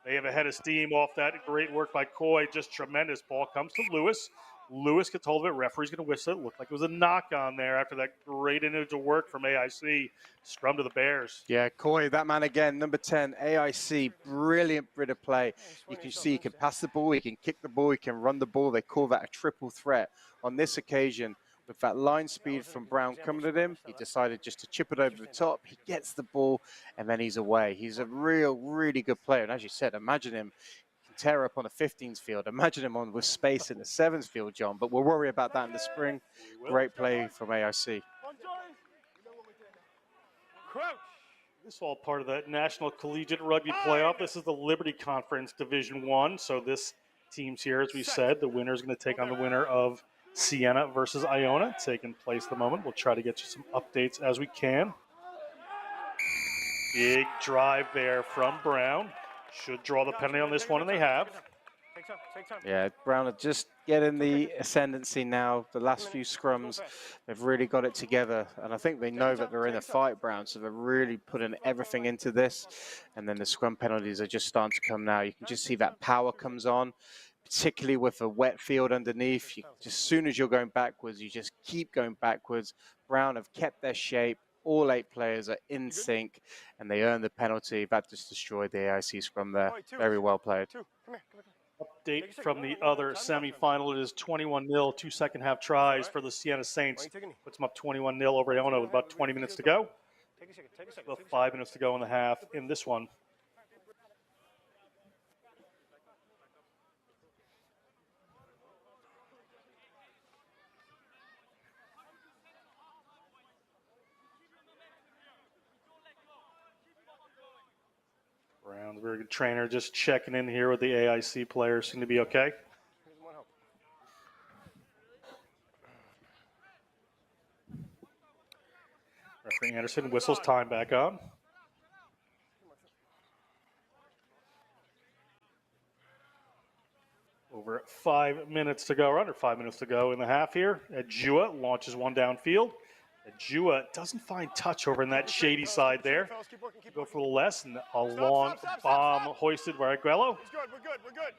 They have a head of steam off that. Great work by Coy. Just tremendous. Ball comes to Lewis. Lewis gets hold of it. Referee's going to whistle it. Looked like it was a knock on there after that great individual work from AIC. Scrum to the Bears. Yeah, Coy, that man again, number 10, AIC, brilliant bit of play. You can see he can pass the ball, he can kick the ball, he can run the ball. They call that a triple threat. On this occasion, with that line speed from Brown coming at him, he decided just to chip it over the top. He gets the ball, and then he's away. He's a really good player. And as you said, imagine him tear up on a 15s field. Imagine him on with space in the 7s field, John. But we'll worry about that in the spring. Great play from AIC. This is all part of the National Collegiate Rugby Playoff. This is the Liberty Conference Division 1. So this team's here, as we said. The winner is going to take on the winner of Siena versus Iona, taking place at the moment. We'll try to get you some updates as we can. Big drive there from Brown. Should draw the penalty on this one, and they have. Yeah, Brown are just getting the ascendancy now. The last few scrums, they've really got it together. And I think they know that they're in a fight, Brown, so they're really putting everything into this. And then the scrum penalties are just starting to come now. You can just see that power comes on, particularly with a wet field underneath. As soon as you're going backwards, you just keep going backwards. Brown have kept their shape. All 8 players are in sync, and they earn the penalty. That just destroyed the AIC scrum there. Very well played. Update from the other semifinal. It is 21-0, 2 second half tries for the Siena Saints. Puts them up 21-0 over Iona with about 20 minutes to go. About 5 minutes to go in the half in this one. Brown's a very good trainer. Just checking in here with the AIC players. Seem to be okay. Here's one help. Referee Anderson whistles time back on. Over 5 minutes to go, or under 5 minutes to go in the half here. Jua launches one downfield. Jua doesn't find touch over in that shady side there. Keep working, keep Go working. for the less, and a long bomb hoisted by Aguelo. He's good, we're good.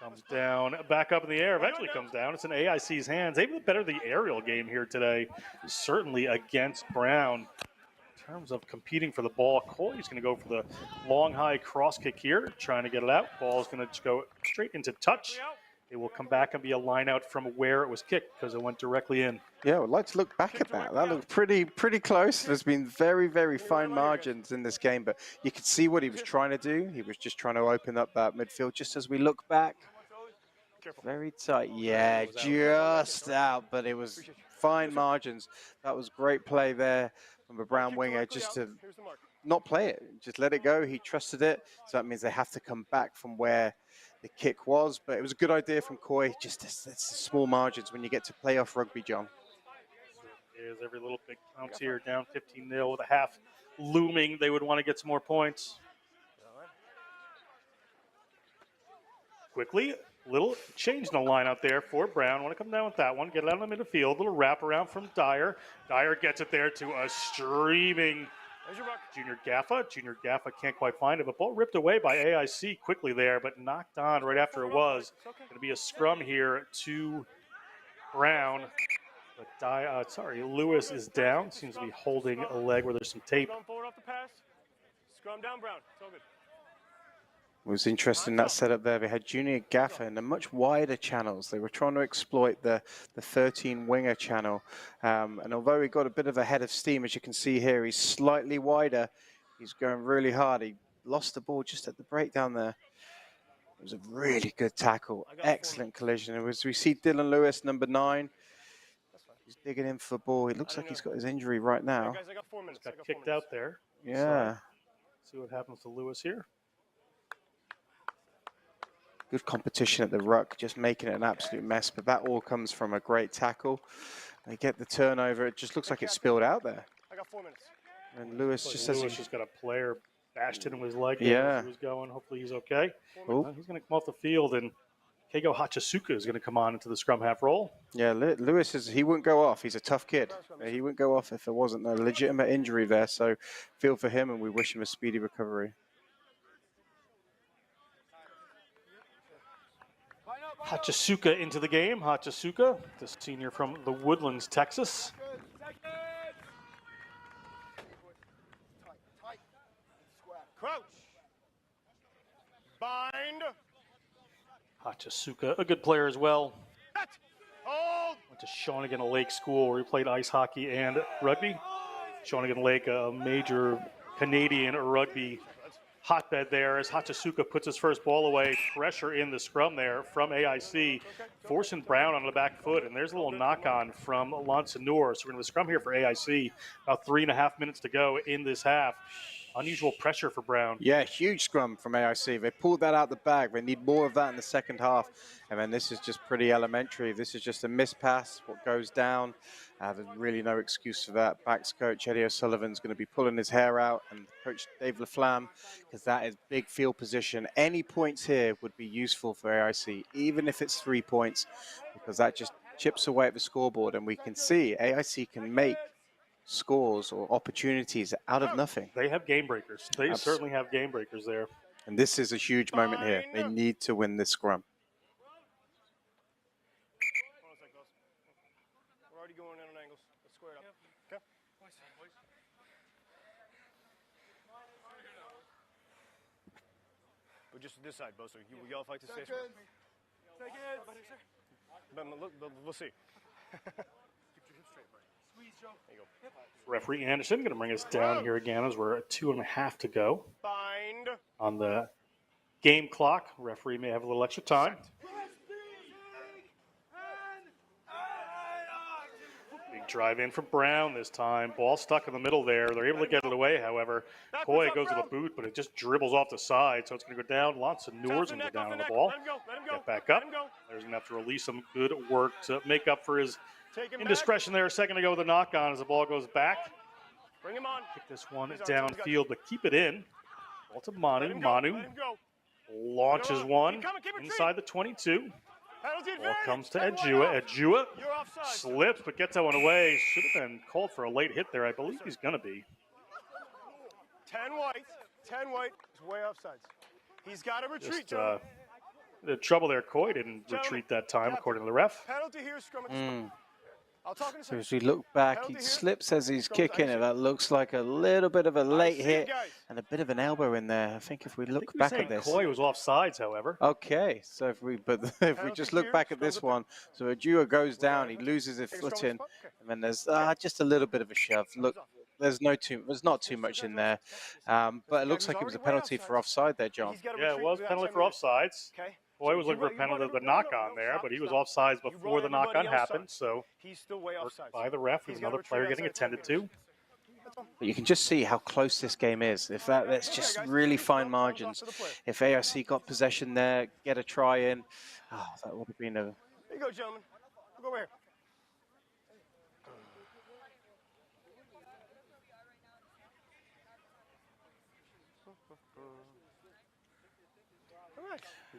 Comes down, back up in the air, eventually comes down. It's in AIC's hands. Able to better the aerial game here today, certainly against Brown. In terms of competing for the ball, Coley's going to go for the long, high cross kick here, trying to get it out. Ball's going to go straight into touch. It will come back and be a line out from where it was kicked because it went directly in. Yeah, I would like to look back at that. That looked pretty close. There's been very fine margins in this game, but you could see what he was trying to do. He was just trying to open up that midfield. Just as we look back, very tight. Yeah, just out, but it was fine margins. That was great play there from the Brown winger, just to not play it, just let it go. He trusted it, so that means they have to come back from where the kick was, but it was a good idea from Coy. Just it's small margins when you get to playoff rugby, John. Is every little bit counts here, down 15-0 with a half looming. They would want to get some more points. Quickly, little change in the line out there for Brown. Want to come down with that one, get it out in the midfield. Little wraparound from Dyer. Dyer gets it there to a streaming Junior Gaffa. Junior Gaffa can't quite find it, but ball ripped away by AIC quickly there, but knocked on right after it was. Going to be a scrum here to Brown. But Lewis is down. Seems to be holding a leg where there's some tape. Scrum down, Brown. It's all good. It was interesting that setup there. They had Junior Gaffer in the much wider channels. They were trying to exploit the 13 winger channel. And although he got a bit of a head of steam, as you can see here, he's slightly wider. He's going really hard. He lost the ball just at the breakdown there. It was a really good tackle. Excellent collision. And as we see Dylan Lewis, number 9, he's digging in for the ball. It looks like he's got his injury right now. Guys, I got 4 minutes. Got kicked out there. Yeah. See what happens to Lewis here. Good competition at the ruck, just making it an absolute mess, but that all comes from a great tackle. They get the turnover. It just looks like it spilled out there. I got 4 minutes. And Lewis just says Lewis just got a player bashed into his leg. Yeah. As he was going. Hopefully he's okay. Oh. He's going to come off the field, and Keigo Hachisuka is going to come on into the scrum half roll. Yeah, Lewis he wouldn't go off. He's a tough kid. He wouldn't go off if there wasn't a legitimate injury there. So feel for him, and we wish him a speedy recovery. Hachisuka into the game. Hachisuka, the senior from the Woodlands, Texas. Crouch. Bind. Hachisuka, a good player as well. Hold. Went to Shawnigan Lake School where he played ice hockey and rugby. Shawnigan Lake, a major Canadian rugby hotbed there as Hachisuka puts his first ball away. Pressure in the scrum there from AIC, forcing Brown on the back foot. And there's a little knock-on from Lonsanur. So we're going to scrum here for AIC. About 3.5 minutes to go in this half. Unusual pressure for Brown. Yeah, huge scrum from AIC. They pulled that out the bag. They need more of that in the second half. And then this is just pretty elementary. This is just a miss pass, what goes down. There's really no excuse for that. Backs coach Eddie O'Sullivan's going to be pulling his hair out, and coach Dave Laflamme, because that is big field position. Any points here would be useful for AIC, even if it's 3 points, because that just chips away at the scoreboard. And we can see AIC can make scores or opportunities out of nothing. They have game breakers. They certainly have game breakers there. And this is a huge moment here. They need to win this scrum. We're already going in on angles. Let's square it up. Okay? But just this side, Bo, so we all fight to stay square. But we'll see. Referee Anderson going to bring us down here again as we're at 2.5 to go. Bind. On the game clock. Referee may have a little extra time. Big drive in for Brown this time. Ball stuck in the middle there. They're able to get it away, however. Coy goes to the boot, but it just dribbles off the side, so it's going to go down. Lots of Noors going to go down on the ball. Get back up. There's going to have to release some good work to make up for his indiscretion there a second ago with a knock-on as the ball goes back. Bring him on. Kick this one downfield, but keep it in. Ball to Manu. Manu launches one inside the 22. Ball comes to Ejua. Ejua slips, but gets that one away. Should have been called for a late hit there. I believe he's going to be. 10 white. 10 white. It's way offsides. He's got to retreat, Just, the trouble there, Coy didn't retreat that time, according to the ref. Penalty here, scrum at the spot. I'll talk in a So second. as we look back, he slips as he's kicking it. That looks like a little bit of a late hit and a bit of an elbow in there. I think if we look back at this. Coy was offsides, however. Okay, so if we just look back at this one, so Ejua goes down, he loses his footing, and then there's just a little bit of a shove. Look, there's not too much in there, but it looks like it was a penalty for offside there, John. Yeah, it was a penalty for offsides. Coy was looking for a penalty of the knock-on there, but he was offsides before the knock-on happened, so he's still way offside. by the ref, there's another player getting attended to. But you can just see how close this game is. If that's just really fine margins. If AIC got possession there, get a try in, that would have been a... Here you go, gentlemen. We'll go over here.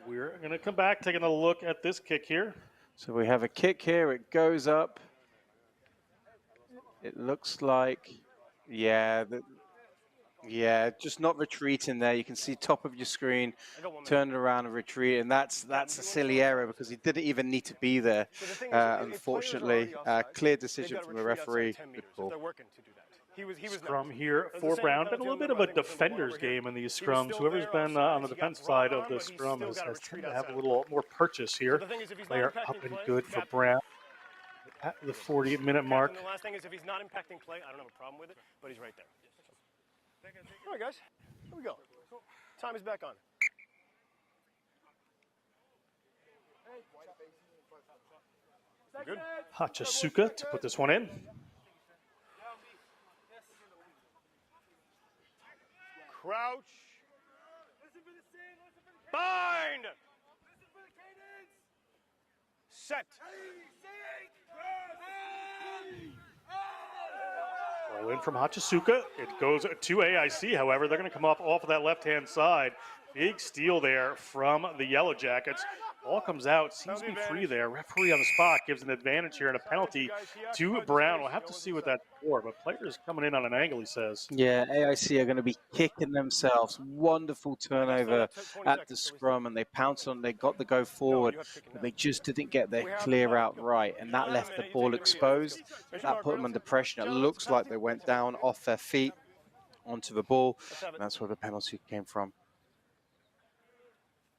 We're going to come back, taking a look at this kick here. So we have a kick here, it goes up. It looks like, yeah, just not retreating there. You can see top of your screen, turn it around and retreat, and that's a silly error because he didn't even need to be there. Unfortunately, clear decision from the referee. Good call. Scrum here for Brown. Been a little bit of a defender's game in these scrums. Whoever's been on the defense side of the scrum has tended to have a little more purchase here. Player up and good for Brown at the 40-minute mark. The last thing is if he's not impacting play, I don't have a problem with it, but he's right there. All right, guys, here we go. Time is back on. Good. Hachisuka to put this one in. Crouch. Bind. Set. Ball in from Hachisuka. It goes to AIC, however. They're going to come off of that left-hand side. Big steal there from the Yellow Jackets. Ball comes out, seems to be free there. Referee on the spot gives an advantage here and a penalty to Brown. We'll have to see what that's for, but players coming in on an angle, he says. Yeah, AIC are going to be kicking themselves. Wonderful turnover at the scrum, and they pounced on, they got the go forward, but they just didn't get their clear out right, and that left the ball exposed. That put them under pressure. It looks like they went down off their feet onto the ball, and that's where the penalty came from.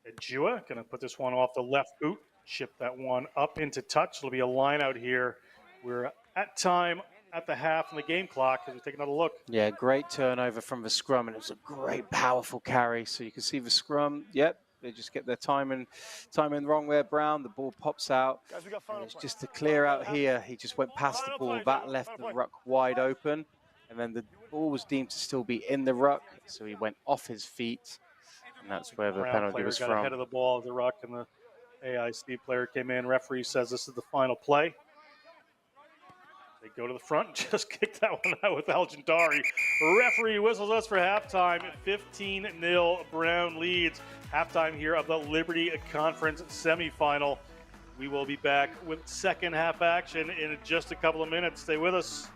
Ejua going to put this one off the left boot, chip that one up into touch. It'll be a line out here. We're at time at the half on the game clock as we take another look. Yeah, great turnover from the scrum, and it was a great, powerful carry. So you can see the scrum, yep, they just get their timing wrong there, Brown. The ball pops out, and it's just to clear out here. He just went past the ball. That left the ruck wide open, and then the ball was deemed to still be in the ruck, so he went off his feet. And that's where the penalty was got from. Ahead of the ball, the ruck, and the AIC player came in. Referee says this is the final play. They go to the front, just kick that one out with Algendari. Referee whistles us for halftime. 15-0 Brown leads. Halftime here of the Liberty Conference semifinal. We will be back with second half action in just a couple of minutes. Stay with us.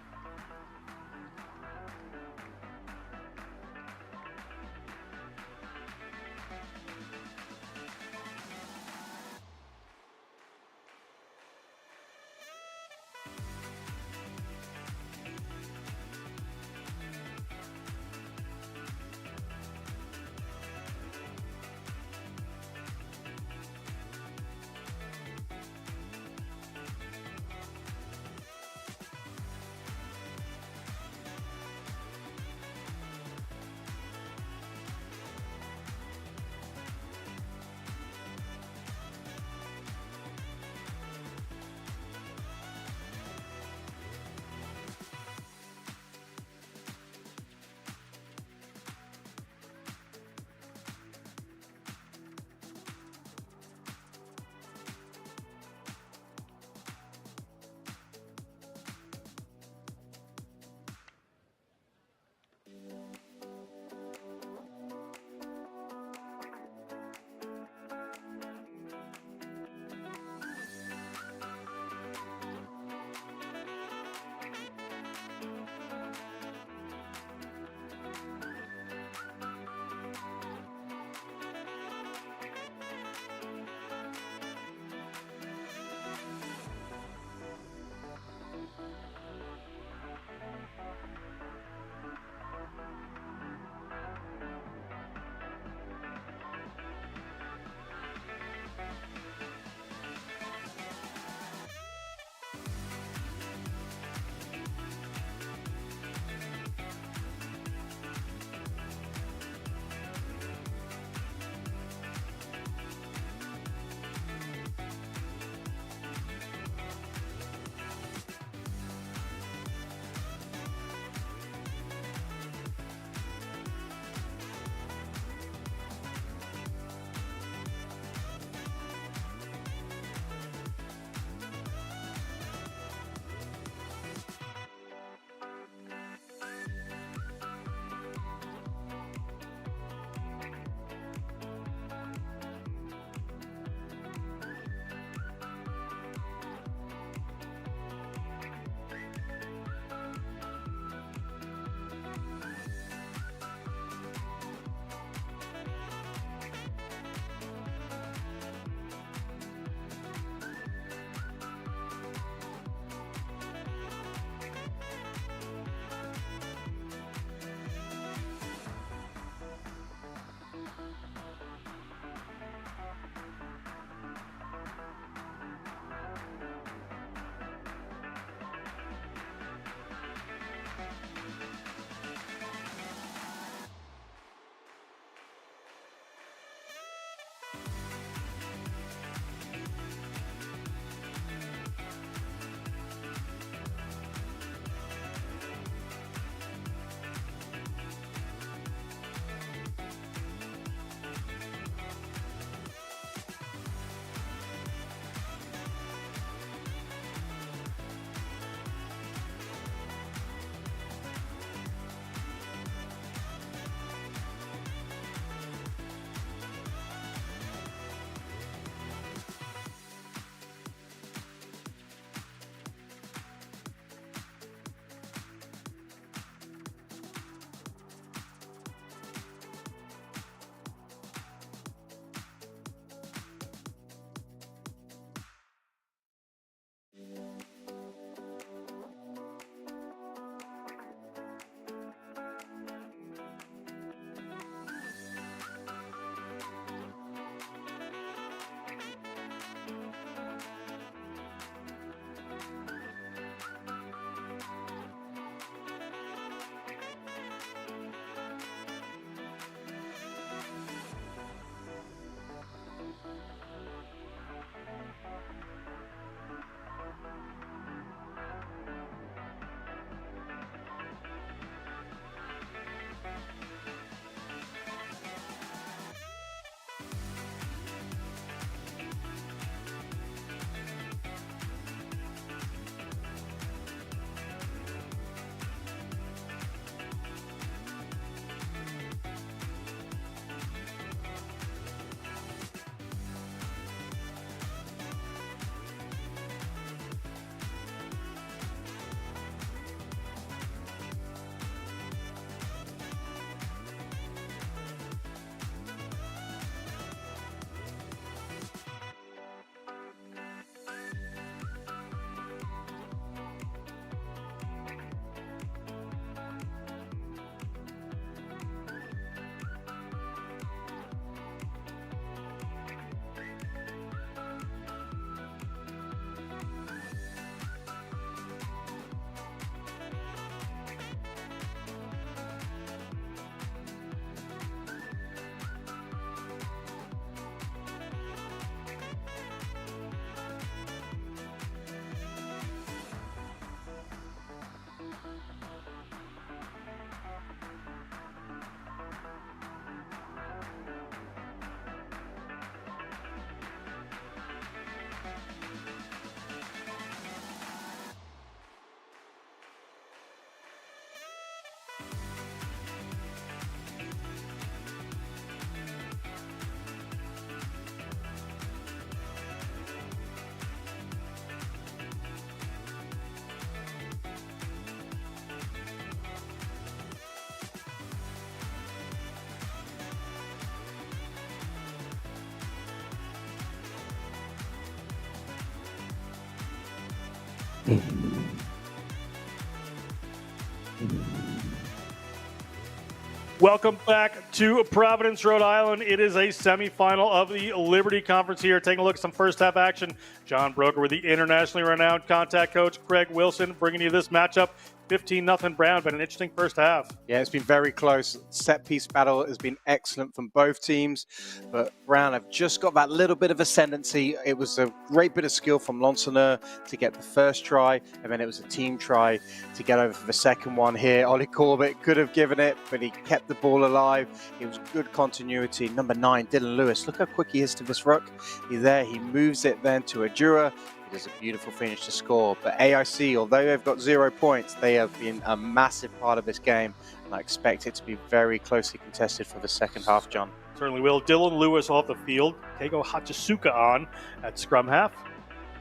Welcome back to Providence, Rhode Island. It is a semifinal of the Liberty Conference here. Taking a look at some first half action. John Broker with the internationally renowned contact coach, Craig Wilson, bringing you this matchup. 15-0 Brown, but an interesting first half. Yeah, it's been very close. Set piece battle has been excellent from both teams, but Brown have just got that little bit of ascendancy. It was a great bit of skill from Lansonneur to get the first try, and then it was a team try to get over for the second one here. Ollie Corbett could have given it, but he kept the ball alive. It was good continuity. Number 9, Dylan Lewis. Look how quick he is to this ruck. He's there. He moves it then to Adjua. It is a beautiful finish to score. But AIC, although they've got 0 points, they have been a massive part of this game. And I expect it to be very closely contested for the second half, John. Certainly will. Dylan Lewis off the field. Keigo Hachisuka on at scrum half.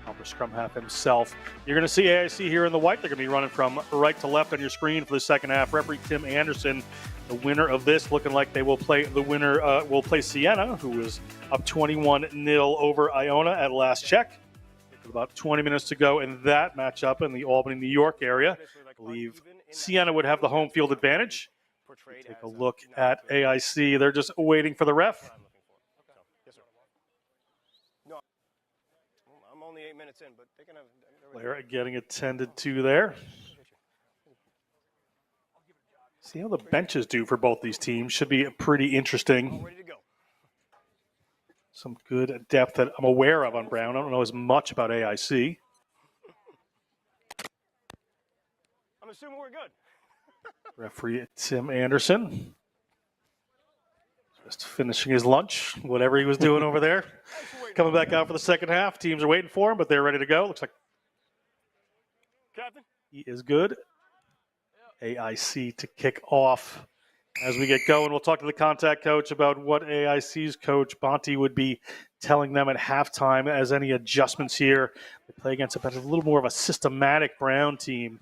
Accomplished scrum half himself. You're going to see AIC here in the white. They're going to be running from right to left on your screen for the second half. Referee Tim Anderson, the winner of this, looking like they will play the winner, will play Siena, who is up 21-0 over Iona at last check. About 20 minutes to go in that matchup in the Albany, New York area. I believe Siena would have the home field advantage. Take a look at AIC. They're just waiting for the ref. No, I'm only 8 minutes in, but they can have. Player getting attended to there. See how the benches do for both these teams. Should be pretty interesting. Ready to go. Some good depth that I'm aware of on Brown. I don't know as much about AIC. I'm assuming we're good. Referee Tim Anderson. Just finishing his lunch, whatever he was doing over there. Coming back out for the second half. Teams are waiting for him, but they're ready to go. Looks like Captain. he is good. AIC to kick off. As we get going, we'll talk to the contact coach about what AIC's coach, Bonte, would be telling them at halftime as any adjustments here. They play against a little more of a systematic Brown team.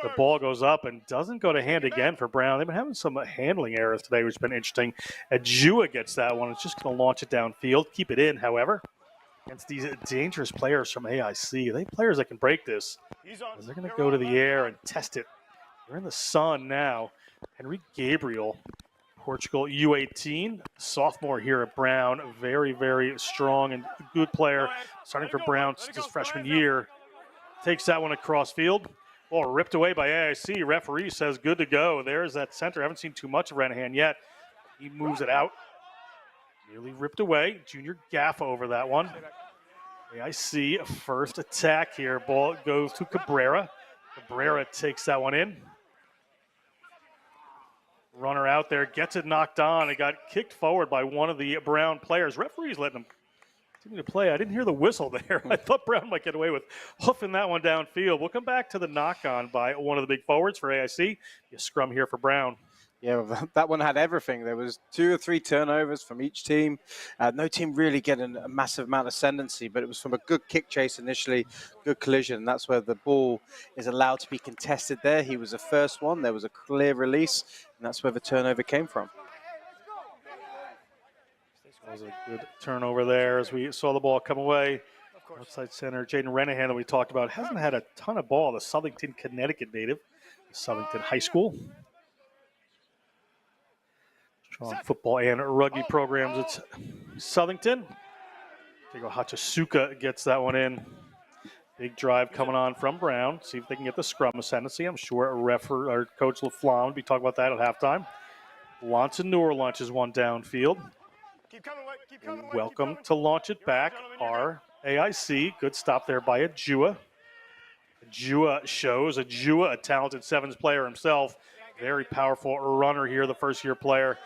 The ball goes up and doesn't go to hand again for Brown. They've been having some handling errors today, which has been interesting. Adjua gets that one. It's just going to launch it downfield. Keep it in, however, against these dangerous players from AIC. They players that can break this. They're going to go to the air and test it. They're in the sun now. Henry Gabriel, Portugal U18, sophomore here at Brown. Very, very strong and good player. Starting for Brown since his freshman year. Takes that one across field. Ball ripped away by AIC. Referee says good to go. There's that center. I haven't seen too much of Renahan yet. He moves it out. Nearly ripped away. Junior Gaff over that one. AIC, first attack here. Ball goes to Cabrera. Cabrera takes that one in. Runner out there, gets it knocked on. It got kicked forward by one of the Brown players. Referee's letting him continue to play. I didn't hear the whistle there. I thought Brown might get away with hoofing that one downfield. We'll come back to the knock-on by one of the big forwards for AIC. A scrum here for Brown. Yeah, that one had everything. There was 2 or 3 turnovers from each team. No team really getting a massive amount of ascendancy, but it was from a good kick chase initially, good collision. That's where the ball is allowed to be contested there. He was the first one. There was a clear release, and that's where the turnover came from. That was a good turnover there as we saw the ball come away. Outside center, Jaden Renahan, that we talked about, hasn't had a ton of ball. The Southington, Connecticut native, Southington High School. Strong football and rugby programs at Southington. Keigo Hachisuka gets that one in. Big drive coming on from Brown. See if they can get the scrum ascendancy. I'm sure Coach LaFlamme will be talking about that at halftime. Lansonneur launches one downfield. Welcome to launch it back. Our AIC. Good stop there by Adjua. Adjua shows. Adjua, a talented sevens player himself. Very powerful runner here, the first-year player.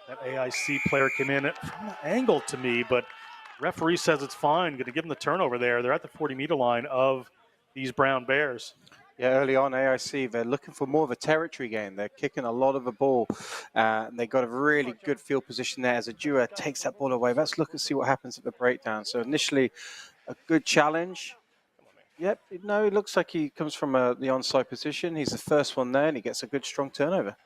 That AIC player came in from an angle to me, but referee says it's fine. Going to give him the turnover there. They're at the 40-meter line of these Brown Bears. Yeah, early on, AIC, they're looking for more of a territory game. They're kicking a lot of the ball, and they got a really good field position there as Adjua takes that ball away. Let's look and see what happens at the breakdown. So initially, a good challenge. Yep, no, it looks like he comes from the onside position. He's the first one there, and he gets a good, strong turnover.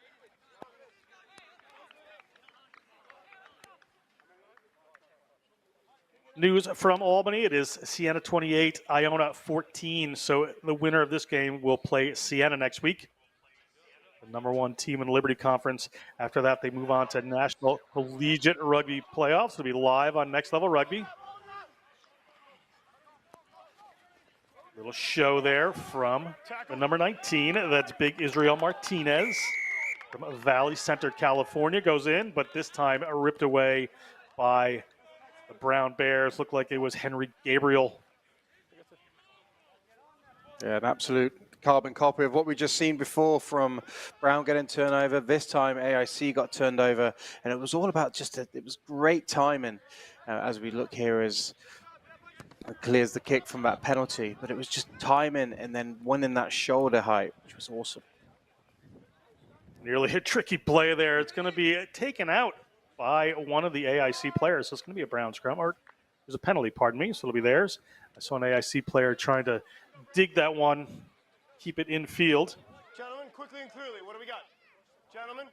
news from Albany. It is Siena 28, Iona 14. So the winner of this game will play Siena next week, the #1 team in the Liberty Conference. After that, they move on to National Collegiate Rugby Playoffs. It'll be live on Next Level Rugby. Little show there from the number 19. That's Big Israel Martinez from Valley Center, California. Goes in, but this time ripped away by the Brown Bears. Looked like it was Henry Gabriel. Yeah, an absolute carbon copy of what we just seen before from Brown getting turnover. This time AIC got turned over, and it was all about it was great timing as we look here as clears the kick from that penalty, but it was just timing and then winning that shoulder height, which was awesome. Nearly a tricky play there. It's going to be taken out by one of the AIC players. So it's going to be a Brown scrum, or there's a penalty, pardon me, so it'll be theirs. I saw an AIC player trying to dig that one, keep it in field. Gentlemen, quickly and clearly, what do we got? Gentlemen,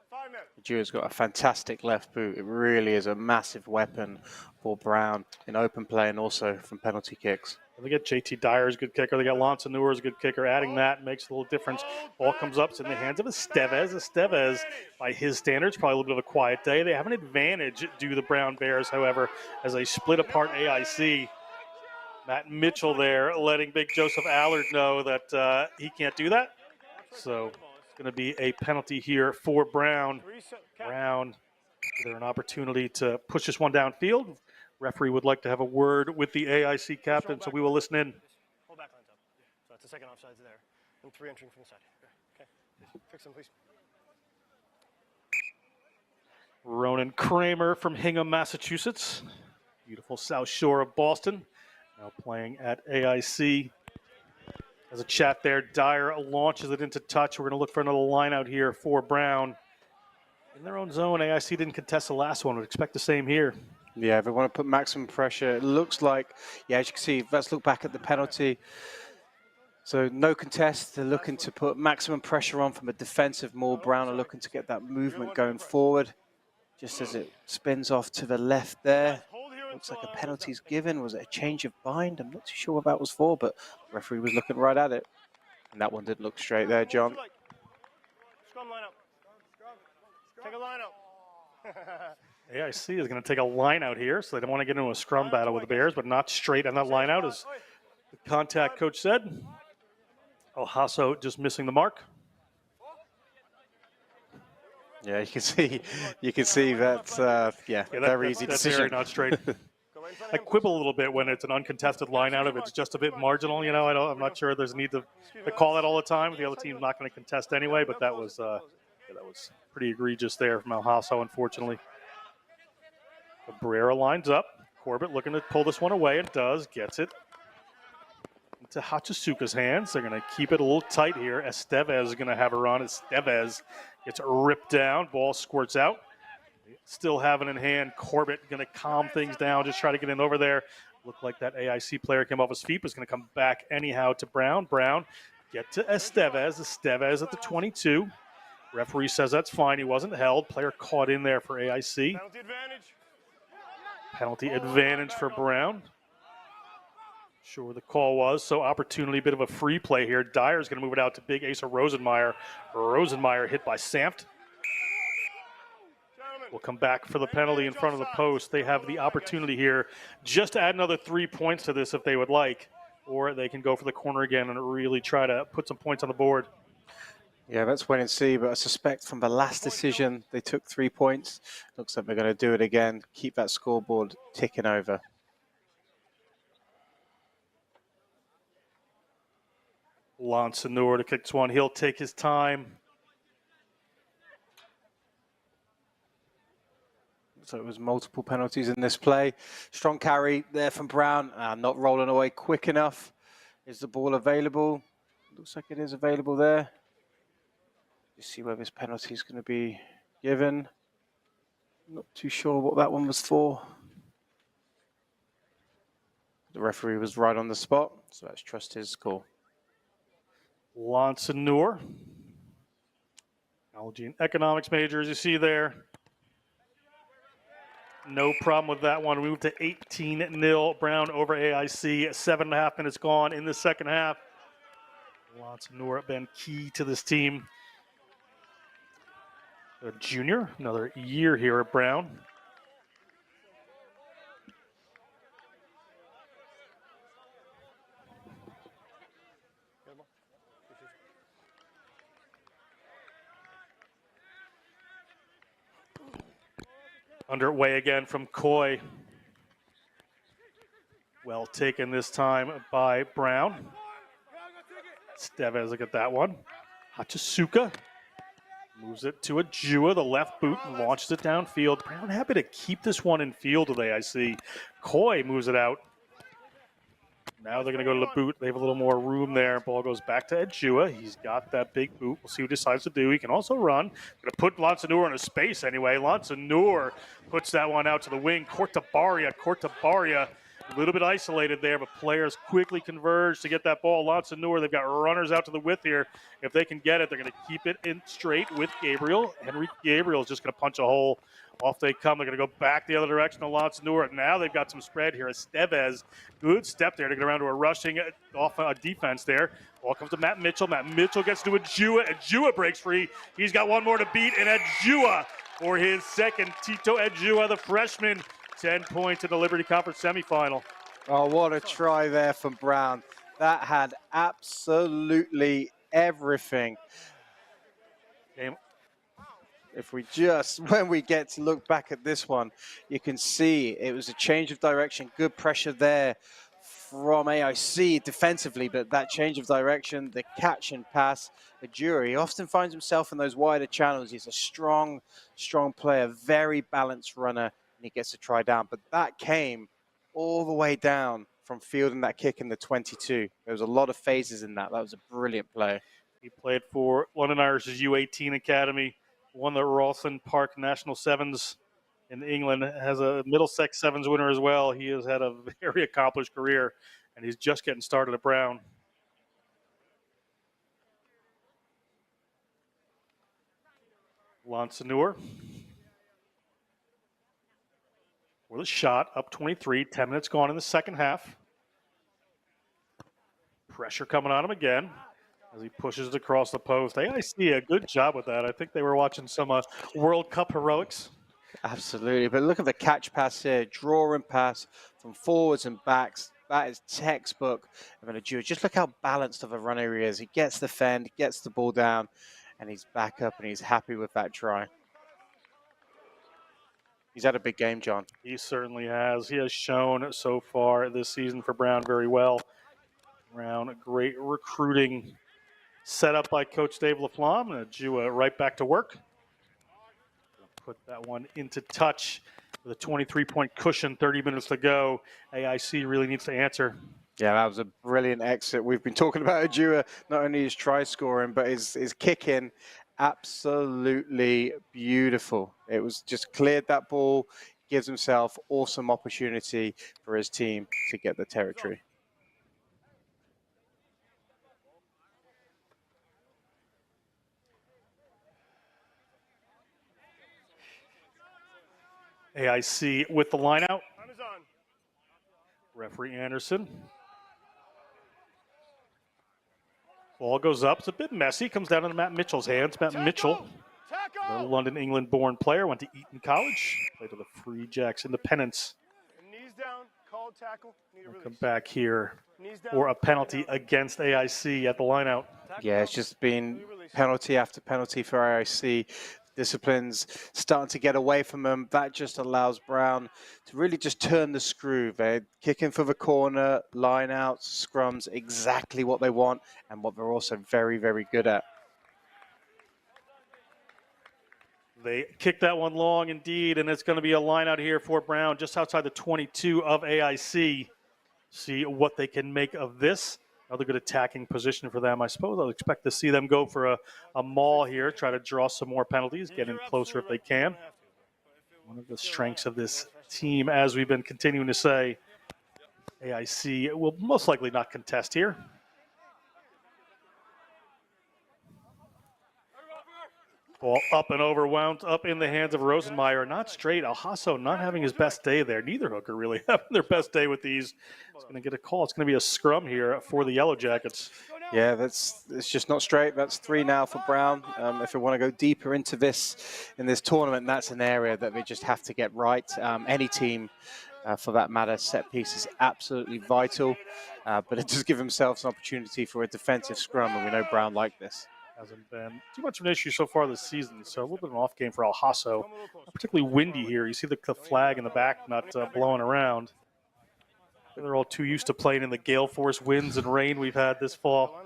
5 minutes. Jude's got a fantastic left boot. It really is a massive weapon for Brown in open play and also from penalty kicks. They get JT Dyer as a good kicker. They got Lance Noor as a good kicker. Adding that makes a little difference. Ball comes up. It's in the hands of Estevez. Estevez, by his standards, probably a little bit of a quiet day. They have an advantage due to the Brown Bears, however, as they split apart AIC. Matt Mitchell there letting Big Joseph Allard know that he can't do that. So it's going to be a penalty here for Brown. Brown, either an opportunity to push this one downfield. Referee would like to have a word with the AIC captain, so we will listen in. Hold back lines up. So that's the second offsides there. And 3 entering from the side. Okay. Fix them, please. Ronan Kramer from Hingham, Massachusetts. Beautiful South Shore of Boston. Now playing at AIC. As a chat there, Dyer launches it into touch. We're going to look for another line out here for Brown. In their own zone, AIC didn't contest the last one. Would expect the same here. Yeah, they want to put maximum pressure. It looks like, yeah, as you can see, let's look back at the penalty. So no contest. They're looking to put maximum pressure on from a defensive maul. Brown are looking to get that movement going forward. Just as it spins off to the left there. Looks like a penalty's given. Was it a change of bind? I'm not too sure what that was for, but the referee was looking right at it. And that one didn't look straight there, John. Scrum line up. Take a line up. AIC is going to take a line out here, so they don't want to get into a scrum battle with the Bears, but not straight on that line out, as the contact coach said. El Hasso just missing the mark. Yeah, you can see that's very easy that's decision. Very not straight. I quibble a little bit when it's an uncontested line out. If it's just a bit marginal, you know, I'm not sure there's a need to call that all the time. The other team's not going to contest anyway, but that was pretty egregious there from El Hasso, unfortunately. Cabrera lines up. Corbett looking to pull this one away, and does. Gets it into Hachisuka's hands. They're going to keep it a little tight here. Estevez is going to have a run. Estevez gets ripped down. Ball squirts out. Still have it in hand. Corbett going to calm things down, just try to get in over there. Looked like that AIC player came off his feet, but is going to come back anyhow to Brown. Brown get to Estevez. Estevez at the 22. Referee says that's fine. He wasn't held. Player caught in there for AIC. Penalty advantage. Penalty advantage for Brown. Sure the call was. So opportunity, bit of a free play here. Dyer's going to move it out to Big Asa Rosenmeyer. Rosenmeyer hit by Samft. Will come back for the penalty in front of the post. They have the opportunity here just to add another 3 points to this if they would like. Or they can go for the corner again and really try to put some points on the board. Yeah, let's wait and see. But I suspect from the last decision, they took 3 points. Looks like they're going to do it again. Keep that scoreboard ticking over. Lance Noor to kick this one. He'll take his time. So it was multiple penalties in this play. Strong carry there from Brown. Not rolling away quick enough. Is the ball available? Looks like it is available there. You see where this penalty is going to be given. Not too sure what that one was for. The referee was right on the spot, so let's trust his call. Lance Noor. Technology and economics major, as you see there. No problem with that one. We moved to 18-0 Brown over AIC. 7.5 minutes gone in the second half. Lots of Noor been key to this team. A junior, another year here at Brown. Underway again from Coy. Well taken this time by Brown. Stevez, look at that one. Hachisuka moves it to Ajua, the left boot, and launches it downfield. Brown happy to keep this one in field today, I see. Coy moves it out. Now they're going to go to the boot. They have a little more room there. Ball goes back to Ajua. He's got that big boot. We'll see what he decides to do. He can also run. Going to put Lansanur in a space anyway. Lansanur puts that one out to the wing. Kortabaria. A little bit isolated there, but players quickly converge to get that ball. Lansanur, they've got runners out to the width here. If they can get it, they're going to keep it in straight with Gabriel. Henry Gabriel is just going to punch a hole. Off they come. They're going to go back the other direction to Lansanur. Now they've got some spread here. Estevez, good step there to get around to a rushing off a defense there. Ball comes to Matt Mitchell. Matt Mitchell gets to Ajua. Ajua breaks free. He's got one more to beat, and Ajua for his second. Tito Ajua, the freshman, 10 points in the Liberty Conference semifinal. Oh, what a try there from Brown. That had absolutely everything. If we just, when we get to look back at this one, you can see it was a change of direction, good pressure there from AIC defensively, but that change of direction, the catch and pass, the jury often finds himself in those wider channels. He's a strong player, very balanced runner, and he gets to try down. But that came all the way down from fielding that kick in the 22. There was a lot of phases in that. That was a brilliant play. He played for London Irish's U18 Academy, won the Ralston Park National Sevens in England, has a Middlesex Sevens winner as well. He has had a very accomplished career, and he's just getting started at Brown. Lansanur for the shot, up 23, 10 minutes gone in the second half. Pressure coming on him again as he pushes it across the post. AIC, a good job with that. I think they were watching some World Cup heroics. Absolutely, but look at the catch pass here, draw and pass from forwards and backs. That is textbook of an Ajua. Just look how balanced of a runner he is. He gets the fend, gets the ball down, and he's back up and he's happy with that try. He's had a big game, John. He certainly has. He has shown so far this season for Brown very well. Brown, great recruiting set up by Coach Dave Laflamme. Ajua right back to work. Put that one into touch with a 23-point cushion, 30 minutes to go. AIC really needs to answer. Yeah, that was a brilliant exit. We've been talking about Ajua, not only his try scoring, but his kicking. Absolutely beautiful. It was just cleared that ball, gives himself awesome opportunity for his team to get the territory. AIC with the line out. Referee Anderson. Ball goes up. It's a bit messy. Comes down into Matt Mitchell's hands. Matt Mitchell, a London, England-born player, went to Eton College. Played with the Free Jacks Independence. Knees down, called tackle, We'll come back here for a penalty against AIC at the line out. Yeah, it's just been penalty after penalty for AIC. Disciplines starting to get away from them. That just allows Brown to really just turn the screw. They're kicking for the corner, line outs, scrums, exactly what they want and what they're also very, very good at. They kick that one long indeed, and it's going to be a line out here for Brown just outside the 22 of AIC. See what they can make of this. Another good attacking position for them. I suppose I'll expect to see them go for a maul here, try to draw some more penalties, get in closer if they can. One of the strengths of this team, as we've been continuing to say, AIC will most likely not contest here. Ball up and over, wound up in the hands of Rosenmeyer. Not straight. Alhasso not having his best day there. Neither hooker really having their best day with these. It's going to get a call. It's going to be a scrum here for the Yellow Jackets. Yeah, it's just not straight. That's 3 now for Brown. If we want to go deeper into this in this tournament, that's an area that they just have to get right. Any team, for that matter, set piece is absolutely vital, but it does give themselves an opportunity for a defensive scrum, and we know Brown like this. Hasn't been too much of an issue so far this season, so a little bit of an off game for Alhasso. Not particularly windy here. You see the flag in the back not blowing around. They're all too used to playing in the gale force winds and rain we've had this fall.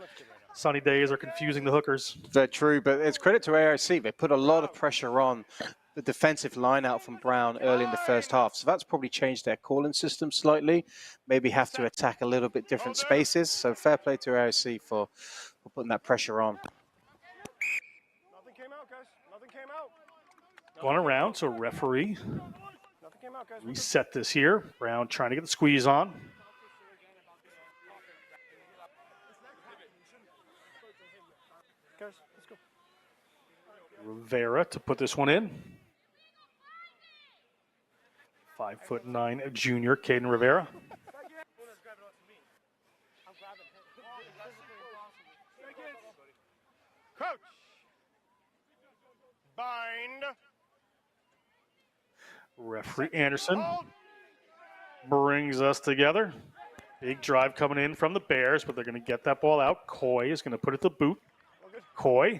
Sunny days are confusing the hookers. Very true, but it's credit to AIC. They put a lot of pressure on the defensive line out from Brown early in the first half, so that's probably changed their calling system slightly. Maybe have to attack a little bit different spaces, so fair play to AIC for putting that pressure on. Going around, so referee reset this here. Brown trying to get the squeeze on. Rivera to put this one in. 5'9" junior Caden Rivera. Crouch. Bind. Referee Anderson brings us together. Big drive coming in from the Bears, but they're going to get that ball out. Coy is going to put it to boot. Coy.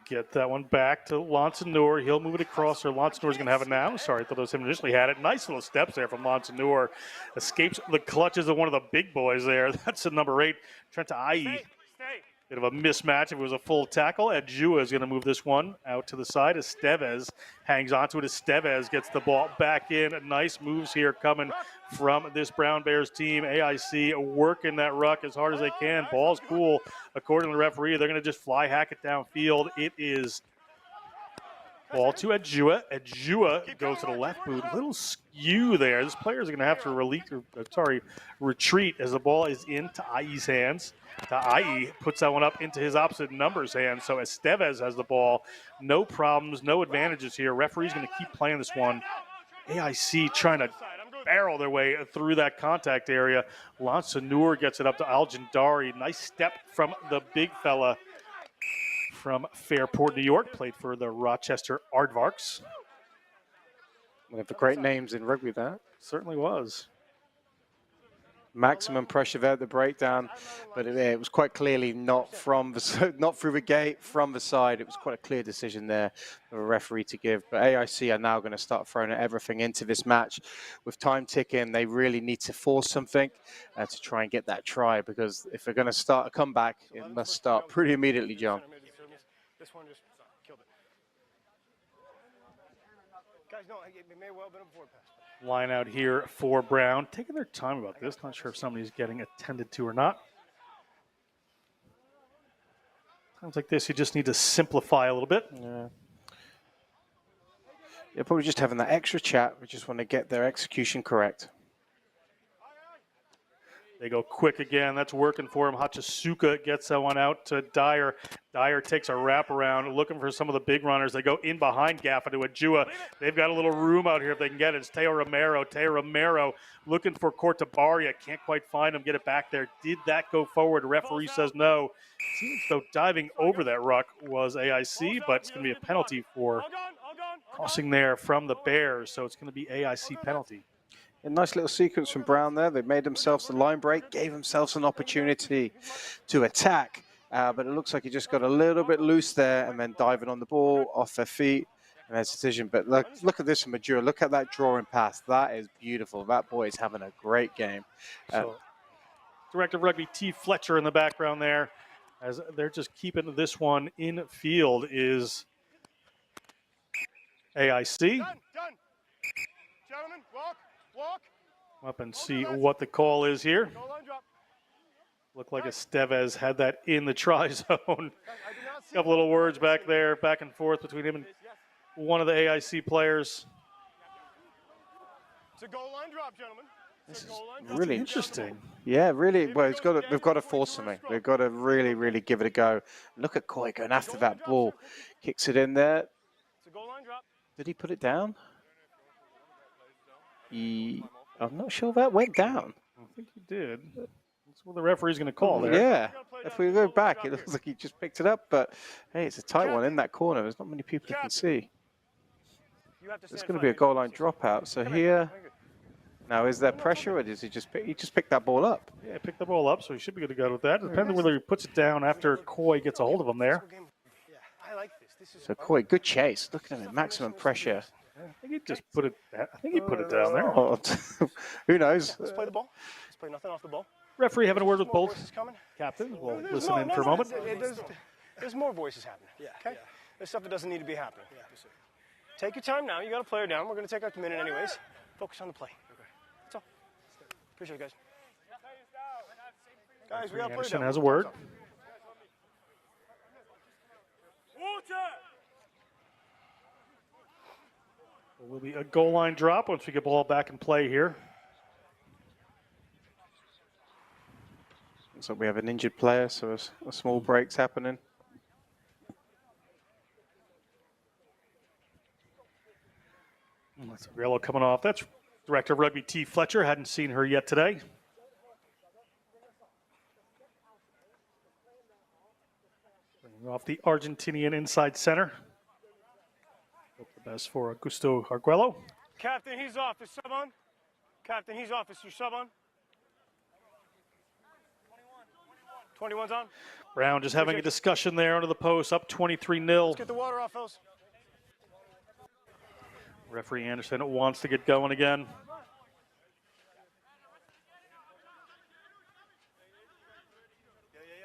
Get that one back to Lonsanur. He'll move it across, or Lonsanure's going to have it now. Sorry, I thought it was him initially had it. Nice little steps there from Lonsanur. Escapes the clutches of one of the big boys there. That's a number 8, Trent IE. Bit of a mismatch if it was a full tackle. Adjua is going to move this one out to the side. Estevez hangs onto it. Estevez gets the ball back in. Nice moves here coming from this Brown Bears team. AIC working that ruck as hard as they can. Ball's cool. According to the referee, they're going to just fly hack it downfield. It is ball to Adjua. Adjua goes to the left boot. Little skew there. This player is going to have to retreat as the ball is into IE's hands. IE puts that one up into his opposite number's hands. So Estevez has the ball. No problems, no advantages here. Referee's going to keep playing this one. AIC trying to barrel their way through that contact area. Lonsanur gets it up to Aljandari. Nice step from the big fella from Fairport, New York. Played for the Rochester Aardvarks. One of the great names in rugby, that. Certainly was. Maximum pressure there at the breakdown, but it was quite clearly not through the gate, from the side. It was quite a clear decision there for a referee to give. But AIC are now going to start throwing everything into this match. With time ticking, they really need to force something to try and get that try, because if they're going to start a comeback, it must start pretty immediately, John. This one just killed it. Guys, no, it may well have been a forward pass. Line out here for Brown. Taking their time about this. Not sure if somebody's getting attended to or not. Times like this, you just need to simplify a little bit. Yeah. They're probably just having that extra chat. We just want to get their execution correct. They go quick again. That's working for him. Hachisuka gets that one out to Dyer. Dyer takes a wraparound, looking for some of the big runners. They go in behind Gaffa to Adjua. They've got a little room out here if they can get it. It's Teo Romero. Teo Romero looking for Cortabaria. Can't quite find him. Get it back there. Did that go forward? The referee says no. Seems though diving over that ruck was AIC, but it's going to be a penalty for crossing there from the Bears. So it's going to be AIC penalty. A nice little sequence from Brown there. They've made themselves the line break, gave themselves an opportunity to attack, but it looks like he just got a little bit loose there and then diving on the ball off their feet and their decision. But look at this from Madura. Look at that drawing pass. That is beautiful. That boy is having a great game. So, Director of Rugby T. Fletcher in the background there, as they're just keeping this one in field, is AIC. Done. Gentlemen, walk. Up and see what the call is here. Goal line drop. Looked like Estevez had that in the try zone. Couple little words back there, back and forth between him and one of the AIC players. It's a goal line drop, gentlemen. This is really Interesting. Yeah, really. Well, we've got to force something. We've got to really, really give it a go. Look at Coy going after that ball. Kicks it in there. It's a goal line drop. Did he put it down? I'm not sure that went down. I think he did. That's what the referee's going to call there. Yeah. If we go back, it looks like he just picked it up. But, hey, it's a tight one in that corner. There's not many people who can see. It's going to be a goal line dropout. So here... Now, is there pressure, or does he just pick that ball up? Yeah, pick the ball up, so he should be good to go with that. Depends on whether he puts it down after Coy gets a hold of him there. Yeah, I like this. So Coy, good chase. Look at him, maximum pressure. I think he just put it. I think he put it down there. Oh, who knows? Let's play the ball. Let's play nothing off the ball. Referee having a word with both Voices coming. captains. We'll There's listen more- in no, for a no, moment. There's more voices happening. Okay. There's stuff that doesn't need to be happening. Take your time now. You got a player down. We're going to take out the minute anyways. Focus on the play. That's all. Appreciate it, guys. Guys, we got a player Anderson down. has a word. There will be a goal line drop once we get the ball back in play here. Looks like we have an injured player, so a small break's happening. That's Aurelio coming off. That's Director of Rugby T. Fletcher. Hadn't seen her yet today. Bringing off the Argentinian inside center. Hope the best for Augusto Arguello. Captain, he's off. Is sub on? Captain, he's off. Is your sub on? 21's on. Brown just having a discussion there under the post, up 23-0. Let's get the water off, fellas. Referee Anderson wants to get going again.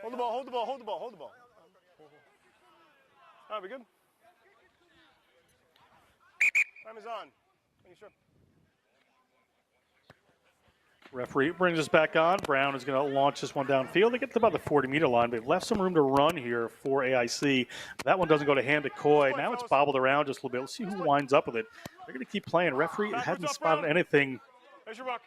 Hold the ball, hold the ball, hold the ball, hold the ball. All right, we good? Time is on. Are you sure? Referee brings us back on. Brown is going to launch this one downfield. They get to about the 40-meter line. They've left some room to run here for AIC. That one doesn't go to hand to Coy. Now it's bobbled around just a little bit. Let's see who winds up with it. They're going to keep playing. Referee hasn't spotted anything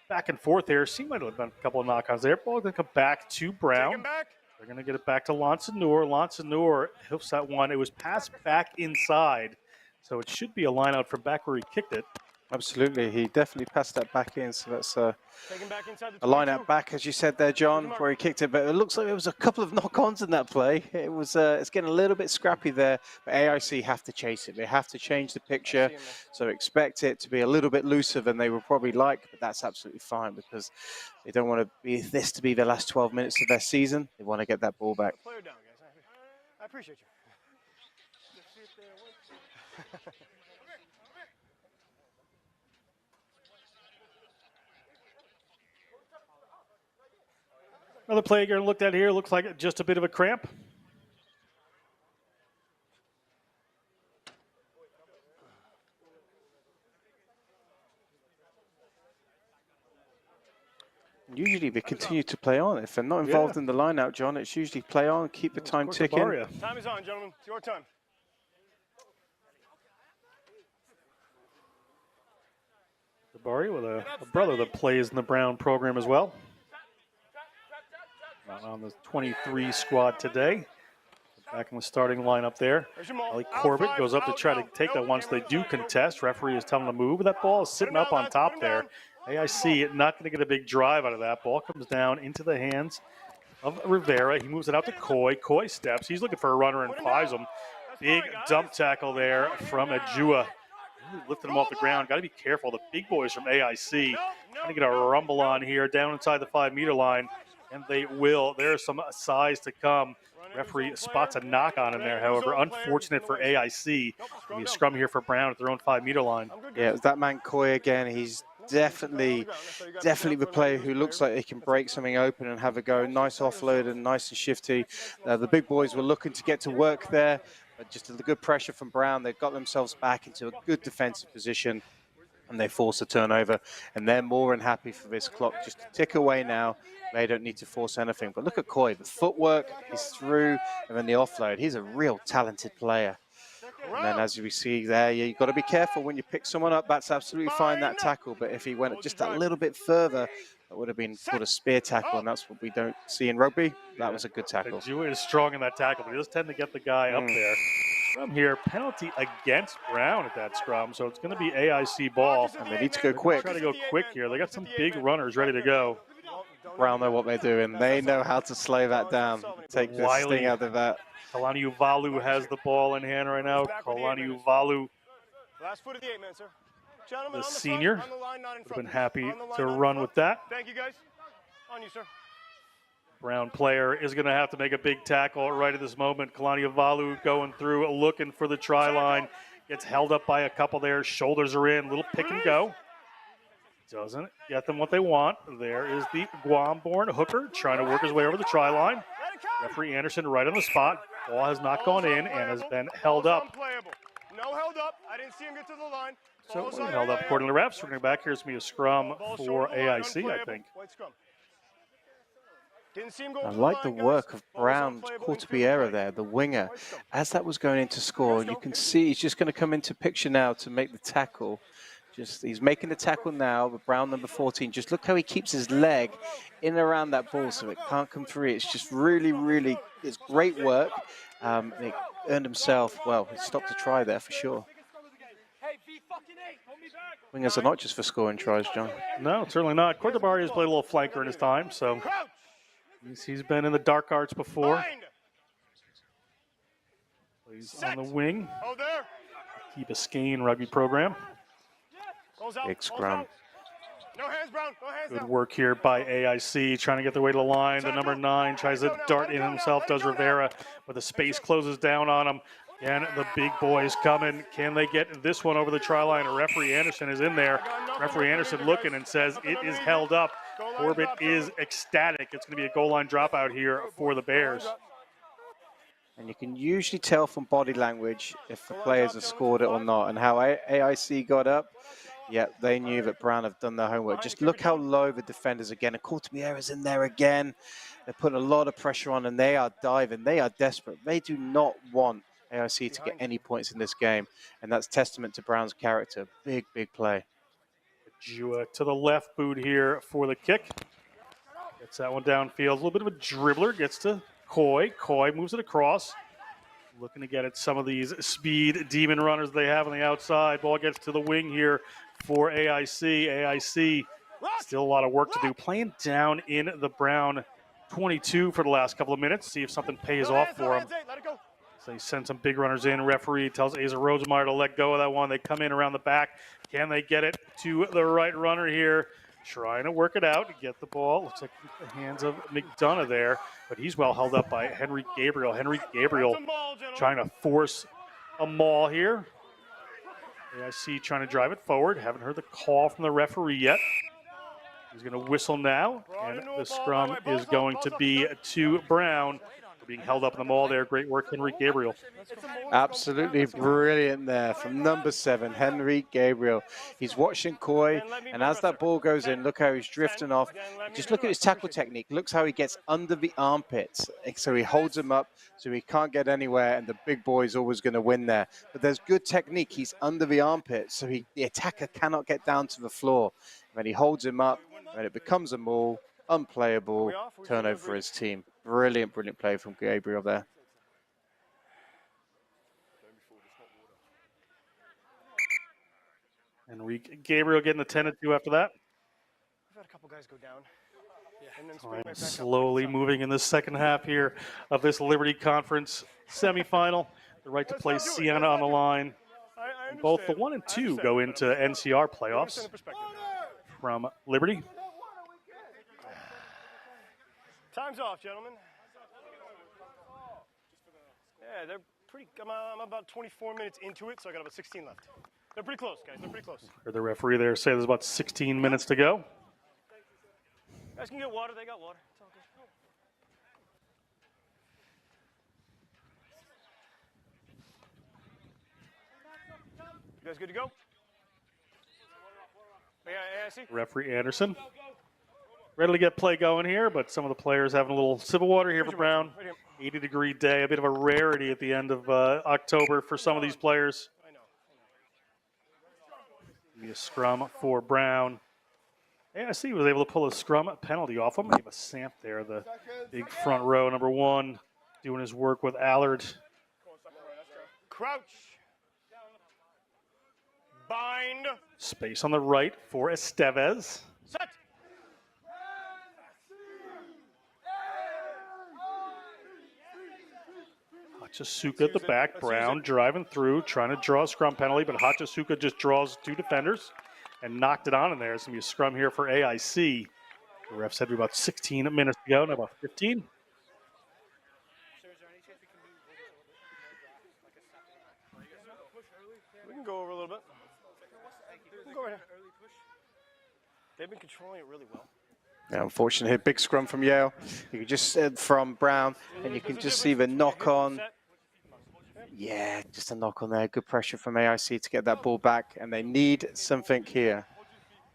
back and forth here. Seemed like there have been a couple of knock-ons there. Ball going to come back to Brown. They're going to get it back to Lonsanur. Lonsanur hoofs that one. It was passed back inside, so it should be a line out from back where he kicked it. Absolutely, he definitely passed that back in, so that's a line out back, as you said there, John, where he kicked it. But it looks like there was a couple of knock-ons in that play. It was it's getting a little bit scrappy there, but AIC have to chase it. They have to change the picture, so expect it to be a little bit looser than they would probably like, but that's absolutely fine because they don't want this to be the last 12 minutes of their season. They want to get that ball back. Player down, guys. I appreciate you. Another play you're going to look at here. Looks like just a bit of a cramp. Usually they continue to play on. If they're not involved in the line out, John, it's usually play on, keep the time ticking. Time is on, gentlemen. It's your time. Barry with a brother that plays in the Brown program as well. Not on the 23 squad today. Back in the starting lineup there. Ali Corbett goes up to try to take that once they do contest. Referee is telling them to move. That ball is sitting up on top there. AIC not going to get a big drive out of that. Ball comes down into the hands of Rivera. He moves it out to Coy. Coy steps. He's looking for a runner and finds him. Big dump tackle there from Ajua. Lifting him off the ground. Got to be careful. The big boys from AIC trying to get a rumble on here down inside the 5-meter line. And they will. There's some size to come. Referee spots a knock on in there, however. Unfortunate for AIC. Be a scrum here for Brown at their own 5-meter line. Yeah, it was that man Coy again. He's definitely the player who looks like he can break something open and have a go. Nice offload and nice and shifty. The big boys were looking to get to work there, but just a good pressure from Brown. They got themselves back into a good defensive position, and they force a turnover. And they're more than happy for this clock just to tick away now. They don't need to force anything. But look at Coy, the footwork, he's through, and then the offload. He's a real talented player. And then as we see there, you've got to be careful when you pick someone up. That's absolutely fine, that tackle. But if he went just a little bit further, that would have been called a spear tackle. And that's what we don't see in rugby. That was a good tackle. Jua is strong in that tackle, but he does tend to get the guy up there. Scrum here, penalty against Brown at that scrum. So it's going to be AIC ball. And they need to go quick. Try to go quick here. They got some big runners ready to go. Brown know what they're doing. They know how to slow that down. Take the sting out of that. Kalani Uvalu has the ball in hand right now. Kalani Uvalu, Last foot of the 8 man, sir. Gentlemen, the on the senior, front, on the line, not in would have front. been happy On the line, to not in run front. with that. Thank you, guys. On you, sir. Brown player is going to have to make a big tackle right at this moment. Kalani Uvalu going through, looking for the try line. Gets held up by a couple there. Shoulders are in. Little pick and go. Doesn't get them what they want. There is the Guam-born hooker trying to work his way over the try line. Referee Anderson right on the spot. Ball has not gone in and has been held up. No held up. I didn't see him get to the line. So held up according to the refs. We're going back. Here's me a scrum for AIC, I think. I like the work of Brown, Cortabiera there, the winger. As that was going into score, you can see he's just going to come into picture now to make the tackle. He's making the tackle now, but Brown, number 14. Just look how he keeps his leg in and around that ball so it can't come through. It's just really, it's great work. He earned himself, well, he stopped a try there for sure. Wingers are not just for scoring tries, John. No, certainly not. Cortabari has played a little flanker in his time, so he's been in the dark arts before. He's on the wing. Key Biscayne rugby program. Big scrum. No hands, Brown. No hands. Good work here by AIC, trying to get their way to the line. The number 9 tries to dart in himself, does Rivera, but the space closes down on him. And the big boys coming. Can they get this one over the try line? Referee Anderson is in there. Referee Anderson looking and says it is held up. Corbett is ecstatic. It's going to be a goal line dropout here for the Bears. And you can usually tell from body language if the players have scored it or not. And how AIC got up, yeah, they knew that Brown have done their homework. Just look how low the defenders again. And Cortabiera's in there again. They're putting a lot of pressure on and they are diving. They are desperate. They do not want AIC to get any points in this game. And that's testament to Brown's character. Big play. Jua to the left boot here for the kick. Gets that one downfield. A little bit of a dribbler. Gets to Coy. Coy moves it across. Looking to get at some of these speed demon runners they have on the outside. Ball gets to the wing here for AIC. AIC still a lot of work to do. Playing down in the Brown 22 for the last couple of minutes. See if something pays off for them. So they send some big runners in. Referee tells Asa Rosemeyer to let go of that one. They come in around the back. Can they get it to the right runner here? Trying to work it out to get the ball. Looks like the hands of McDonough there, but he's well held up by Henry Gabriel. Henry Gabriel trying to force a maul here. AIC trying to drive it forward. Haven't heard the call from the referee yet. He's going to whistle now, and the scrum is going to be to Brown. Being held up in the maul there. Great work, Henry Gabriel. Absolutely brilliant there from number 7, Henry Gabriel. He's watching Coy, and as that ball goes in, look how he's drifting off. Just look at his tackle technique. Looks how he gets under the armpits. So he holds him up so he can't get anywhere, and the big boy's always going to win there. But there's good technique. He's under the armpits, so the attacker cannot get down to the floor. When he holds him up, and it becomes a maul, unplayable, turnover for his team. Brilliant play from Gabriel there. Enrique Gabriel getting the 10-2 after that. We've had a couple guys go down. Time slowly moving in the second half here of this Liberty Conference semifinal. The right to play Siena on the line. And both the 1 and 2 go into NCR playoffs from Liberty. Time's off, gentlemen. Yeah, they're pretty. I'm about 24 minutes into it, so I got about 16 left. They're pretty close, guys. They're pretty close. Heard the referee there say there's about 16 minutes to go. You guys can get water. They got water. It's all good. You guys good to go? Yeah, AIC. Referee Anderson. Ready to get play going here, but some of the players having a little civil water here for Brown. 80-degree day, a bit of a rarity at the end of October for some of these players. Be a scrum for Brown. AIC was able to pull a scrum penalty off him. Gave a Samp there, the big front row, number 1, doing his work with Allard. Crouch. Bind. Space on the right for Estevez. Set. Hachisuka at the back. Brown driving through, trying to draw a scrum penalty, but Hachisuka just draws 2 defenders and knocked it on in there. It's going to be a scrum here for AIC. The ref said about 16 minutes ago, now about 15. We can go over a little bit. We can go right here. They've been controlling it really well. Yeah, unfortunately, a big scrum from Yale. You can just from Brown, and you can just see the knock on. Yeah, just a knock on there. Good pressure from AIC to get that ball back, and they need something here.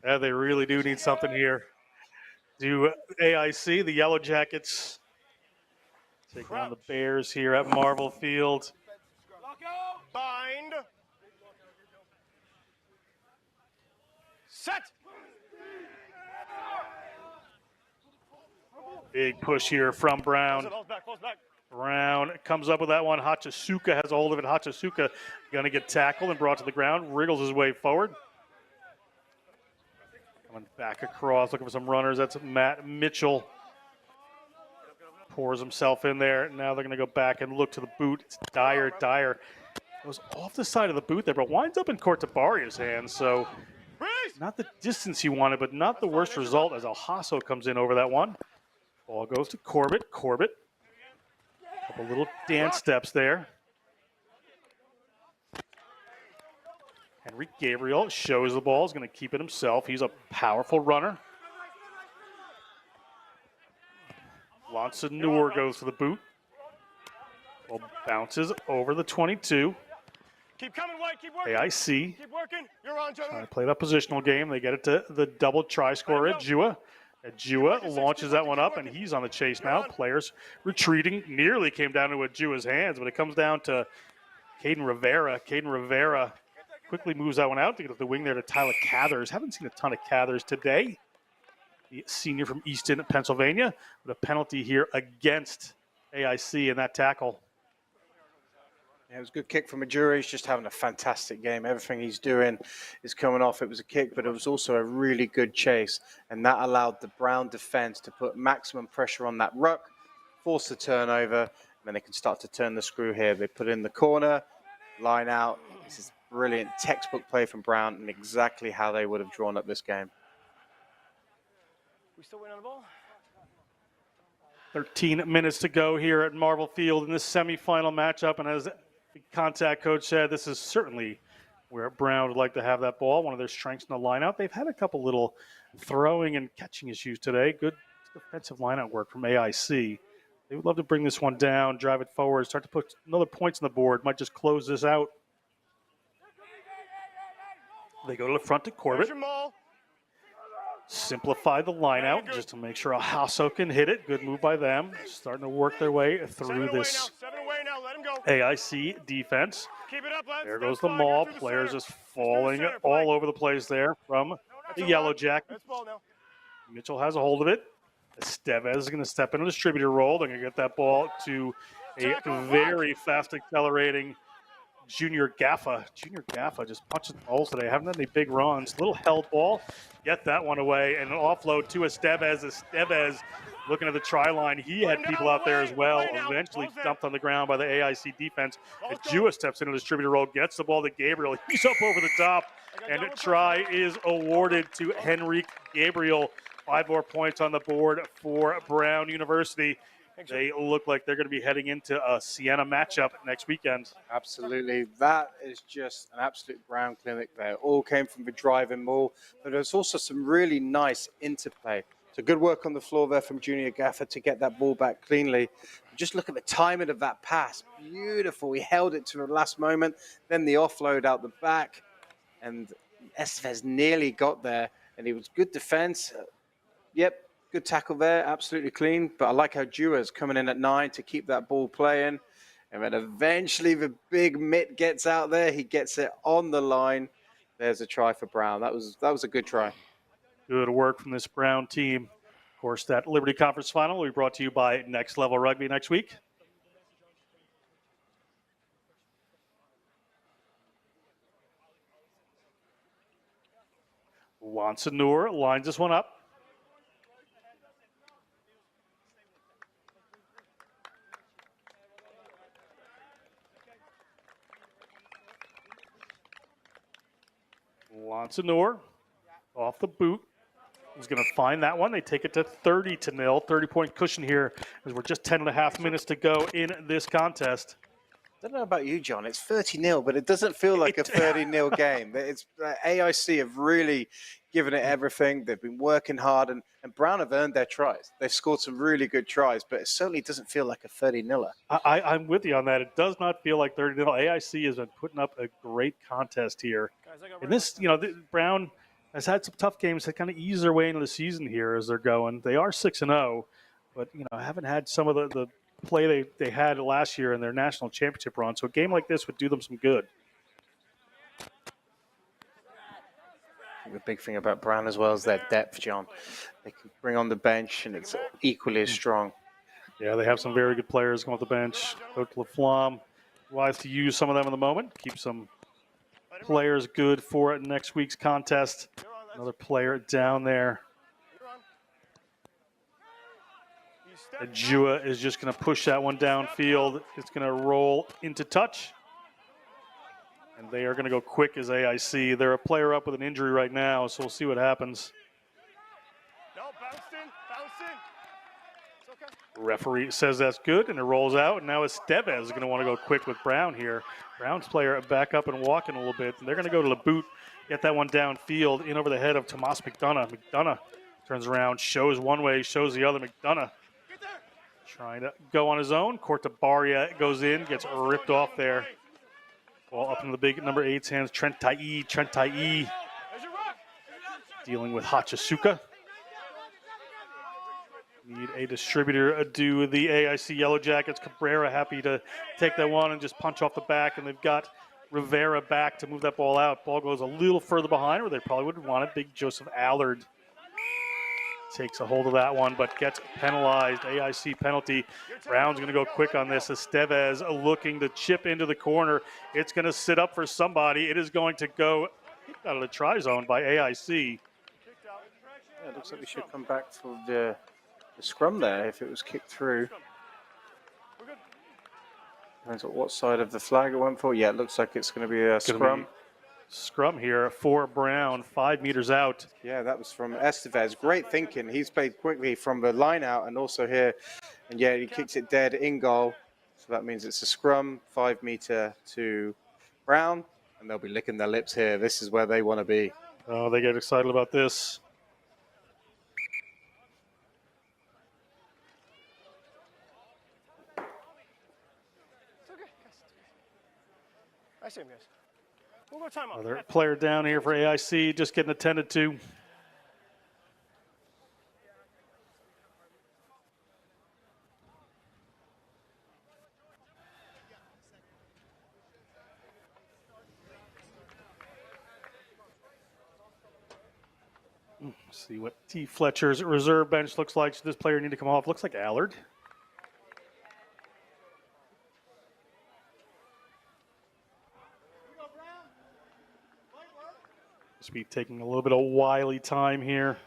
Yeah, they really do need something here. Do AIC, the Yellow Jackets, taking on the Bears here at Marvel Field. Bind. Set. Big push here from Brown. Close back, close back. Brown comes up with that one. Hachisuka has a hold of it. Hachisuka going to get tackled and brought to the ground. Wriggles his way forward. Coming back across, looking for some runners. That's Matt Mitchell. Pours himself in there. Now they're going to go back and look to the boot. It's Dyer. Dyer goes off the side of the boot there, but winds up in Cortabaria's hands. So not the distance he wanted, but not the worst result as Alhasso comes in over that one. Ball goes to Corbett. Corbett. Couple little dance steps there. Henry Gabriel shows the ball. He's going to keep it himself. He's a powerful runner. Lansanur goes to the boot. Ball bounces over the 22. Keep coming, White. Keep working. AIC. Keep working. You're on, Trying Johnny. to play that positional game. They get it to the double try scorer at Jua. Jua launches that one up, and he's on the chase now. Players retreating. Nearly came down to Jua's hands, but it comes down to Caden Rivera. Caden Rivera quickly moves that one out to get up the wing there to Tyler Cathers. Haven't seen a ton of Cathers today. The senior from Easton, Pennsylvania, with a penalty here against AIC in that tackle. Yeah, it was a good kick from Majura. He's just having a fantastic game. Everything he's doing is coming off. It was a kick, but it was also a really good chase. And that allowed the Brown defense to put maximum pressure on that ruck, force the turnover, and then they can start to turn the screw here. They put it in the corner, line out. This is brilliant textbook play from Brown and exactly how they would have drawn up this game. We still waiting on the ball? 13 minutes to go here at Marvel Field in this semifinal matchup. And as the contact coach said, this is certainly where Brown would like to have that ball, one of their strengths in the lineout. They've had a couple little throwing and catching issues today. Good defensive lineout work from AIC. They would love to bring this one down, drive it forward, start to put another points on the board, might just close this out. They go to the front to Corbett. Simplify the line out just to make sure Alhasso can hit it. Good move by them. Starting to work their way through this AIC defense. There goes the maul. Players just falling all over the place there from the Yellow Jackets. Mitchell has a hold of it. Estevez is going to step in a distributor role. They're going to get that ball to a very fast accelerating Junior Gaffa. Junior Gaffa just punches the holes today. Haven't had any big runs. Little held ball. Get that one away. And an offload to Estevez. Estevez looking at the try line. He had people out there as well. Eventually dumped on the ground by the AIC defense. Jua steps into the distributor role. Gets the ball to Gabriel. He's up over the top. And a try is awarded to Henrique Gabriel. 5 more points on the board for Brown University. They look like they're going to be heading into a Siena matchup next weekend. Absolutely. That is just an absolute Brown clinic there. All came from the driving maul, but there's also some really nice interplay. So good work on the floor there from Junior Gaffer to get that ball back cleanly. Just look at the timing of that pass. Beautiful. He held it to the last moment. Then the offload out the back. And Estevez nearly got there. And it was good defense. Yep. Good tackle there, absolutely clean. But I like how Dua's coming in at 9 to keep that ball playing. And then eventually the big mitt gets out there. He gets it on the line. There's a try for Brown. That was a good try. Good work from this Brown team. Of course, that Liberty Conference Final will be brought to you by Next Level Rugby next week. Wansanur lines this one up. Wansanur off the boot. He's going to find that one. They take it to 30-0. 30-point cushion here as we're just 10.5 minutes to go in this contest. I don't know about you, John. It's 30-0, but it doesn't feel like a 30-0 game. It's AIC have really given it everything. They've been working hard, and Brown have earned their tries. They've scored some really good tries, but it certainly doesn't feel like a 30-0. I'm with you on that. It does not feel like 30-0. AIC has been putting up a great contest here. And this, Brown has had some tough games that kind of ease their way into the season here as they're going. They are 6-0, but haven't had some of the play they had last year in their national championship run. So a game like this would do them some good. The big thing about Brown as well is their depth, John. They can bring on the bench, and it's equally as strong. Yeah, they have some very good players going off the bench. Coach LaFlamme wise to use some of them in the moment. Keep some players good for next week's contest. Another player down there. Jua is just going to push that one downfield. It's going to roll into touch. And they are going to go quick as AIC. They're a player up with an injury right now, so we'll see what happens. No, bounced in. It's okay. Referee says that's good, and it rolls out. And now Estevez is going to want to go quick with Brown here. Brown's player back up and walking a little bit. And they're going to go to the boot, get that one downfield, in over the head of Tomas McDonough. McDonough turns around, shows one way, shows the other. McDonough trying to go on his own. Cortabaria goes in, gets ripped off there. Ball up into the big number 8's hands. Trent Ta'i dealing with Hachisuka. Need a distributor do the AIC Yellow Jackets. Cabrera happy to take that one and just punch off the back, and they've got Rivera back to move that ball out. Ball goes a little further behind where they probably would have wanted. Big Joseph Allard takes a hold of that one, but gets penalized. AIC penalty. Brown's going to go quick on this. Estevez looking to chip into the corner. It's going to sit up for somebody. It is going to go out of the try zone by AIC. Yeah, it looks like we should come back for the scrum there if it was kicked through. Depends on what side of the flag it went for. Yeah, it looks like it's going to be a scrum. Scrum here for Brown, 5 meters out. Yeah, that was from Estevez. Great thinking. He's played quickly from the line out and also here. And yeah, he kicks it dead in goal. So that means it's a scrum, 5 meter to Brown. And they'll be licking their lips here. This is where they want to be. Oh, they get excited about this. It's okay. I see him, guys. We'll go time out. Another player down here for AIC, just getting attended to. See what T. Fletcher's reserve bench looks like. Should this player need to come off? Looks like Allard. Just be taking a little bit of wily time here.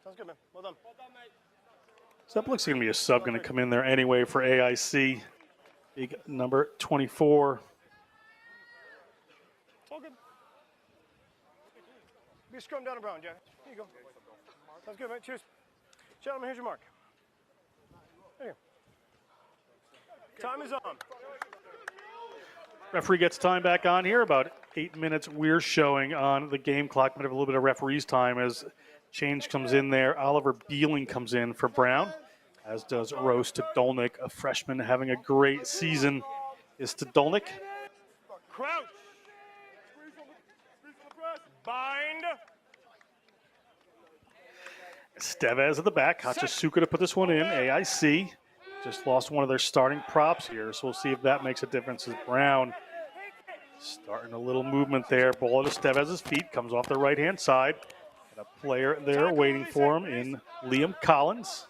Sounds good, man. Well done. So that looks like going to be a sub going to come in there anyway for AIC. Big number 24. It's all good. Be a scrum down and Brown, Jack. Here you go. Sounds good, man. Cheers. Gentlemen, here's your mark. There you go. Time is on. Referee gets time back on here. About 8 minutes we're showing on the game clock. Might have a little bit of referee's time as Change comes in there. Oliver Beeling comes in for Brown, as does Rose Stodolnik, a freshman having a great season. Is Stodolnik. Crouch. Bind. Estevez at the back. Hachisuka to put this one in. AIC just lost one of their starting props here, so we'll see if that makes a difference as Brown starting a little movement there. Ball at Estevez's feet. Comes off the right-hand side. And a player there waiting for him in Liam Collins.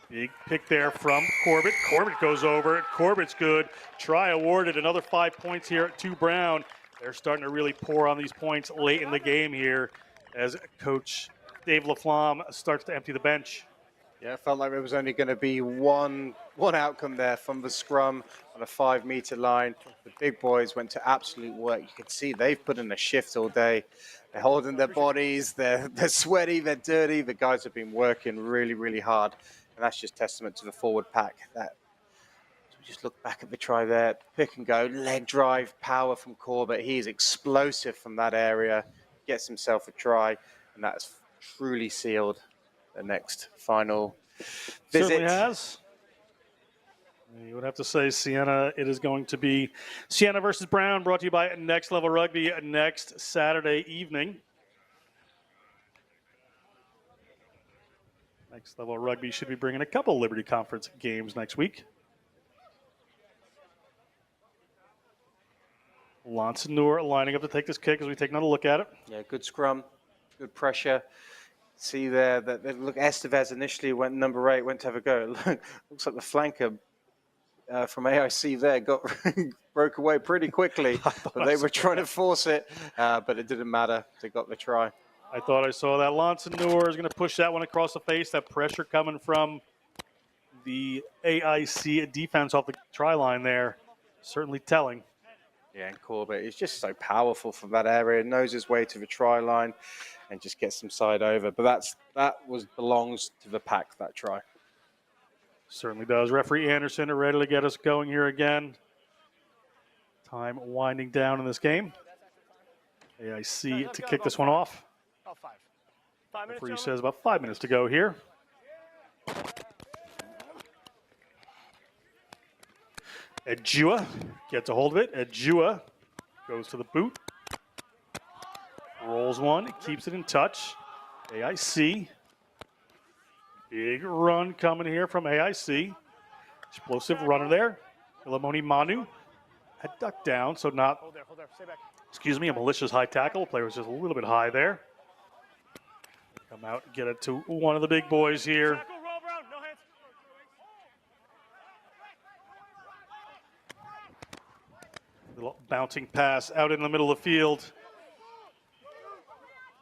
Big pick there from Corbett. Corbett goes over it. Corbett's good. Try awarded. Another 5 points here to Brown. They're starting to really pour on these points late in the game here as Coach Dave Laflamme starts to empty the bench. Yeah, it felt like there was only going to be one outcome there from the scrum on a 5-meter line. The big boys went to absolute work. You can see they've put in a shift all day. They're holding their bodies. They're sweaty. They're dirty. The guys have been working really, really hard. And that's just testament to the forward pack. Just look back at the try there. Pick and go, leg drive, power from Corbett. He is explosive from that area. Gets himself a try. And that's truly sealed the next final visit. Certainly has. You would have to say Siena, it is going to be Siena versus Brown, brought to you by Next Level Rugby next Saturday evening. Next Level Rugby should be bringing a couple Liberty Conference games next week. Lonsanur lining up to take this kick as we take another look at it. Yeah, good scrum, good pressure. See there that look, Estevez initially went number 8, went to have a go. Looks like the flanker from AIC there got broke away pretty quickly, but they were trying to force it, but it didn't matter. They got the try. I thought I saw that. Lonsanur is going to push that one across the face. That pressure coming from the AIC defense off the try line there. Certainly telling. Yeah, and Corbett is just so powerful from that area. Knows his way to the try line and just gets them side over. But that belongs to the pack, that try. Certainly does. Referee Anderson are ready to get us going here again. Time winding down in this game. AIC to kick this one off. About 5. 5 minutes. Referee says about 5 minutes to go here. Ejua gets a hold of it. Ejua goes to the boot. Rolls one, keeps it in touch. AIC. Big run coming here from AIC. Explosive runner there. Ilamoni Manu had ducked down, so not, Hold there. Stay back. excuse me, a malicious high tackle. Player was just a little bit high there. Come out and get it to one of the big boys here. Tackle, roll around, no hands. Little bouncing pass out in the middle of the field.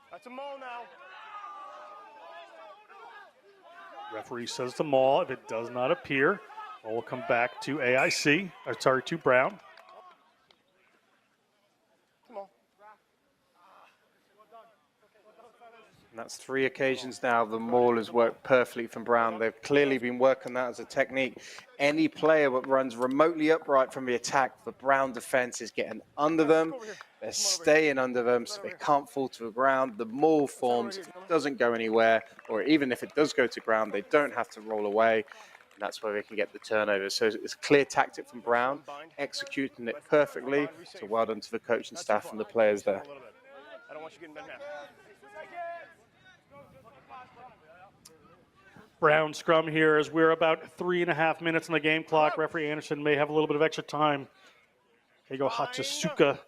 That's a maul now. Referee says the maul. If it does not appear, we'll come back to AIC, or sorry, to Brown. Come on. And that's 3 occasions now the maul has worked perfectly from Brown. They've clearly been working that as a technique. Any player that runs remotely upright from the attack, the Brown defense is getting under them. They're staying under them, so they can't fall to the ground. The maul forms, if it doesn't go anywhere, or even if it does go to ground, they don't have to roll away. And that's where they can get the turnover. So it's a clear tactic from Brown, executing it perfectly. So well done to the coaching staff and the players there. I don't want you getting bent half. Brown scrum here as we're about 3.5 minutes on the game clock. Referee Anderson may have a little bit of extra time. Here you go, Hachisuka.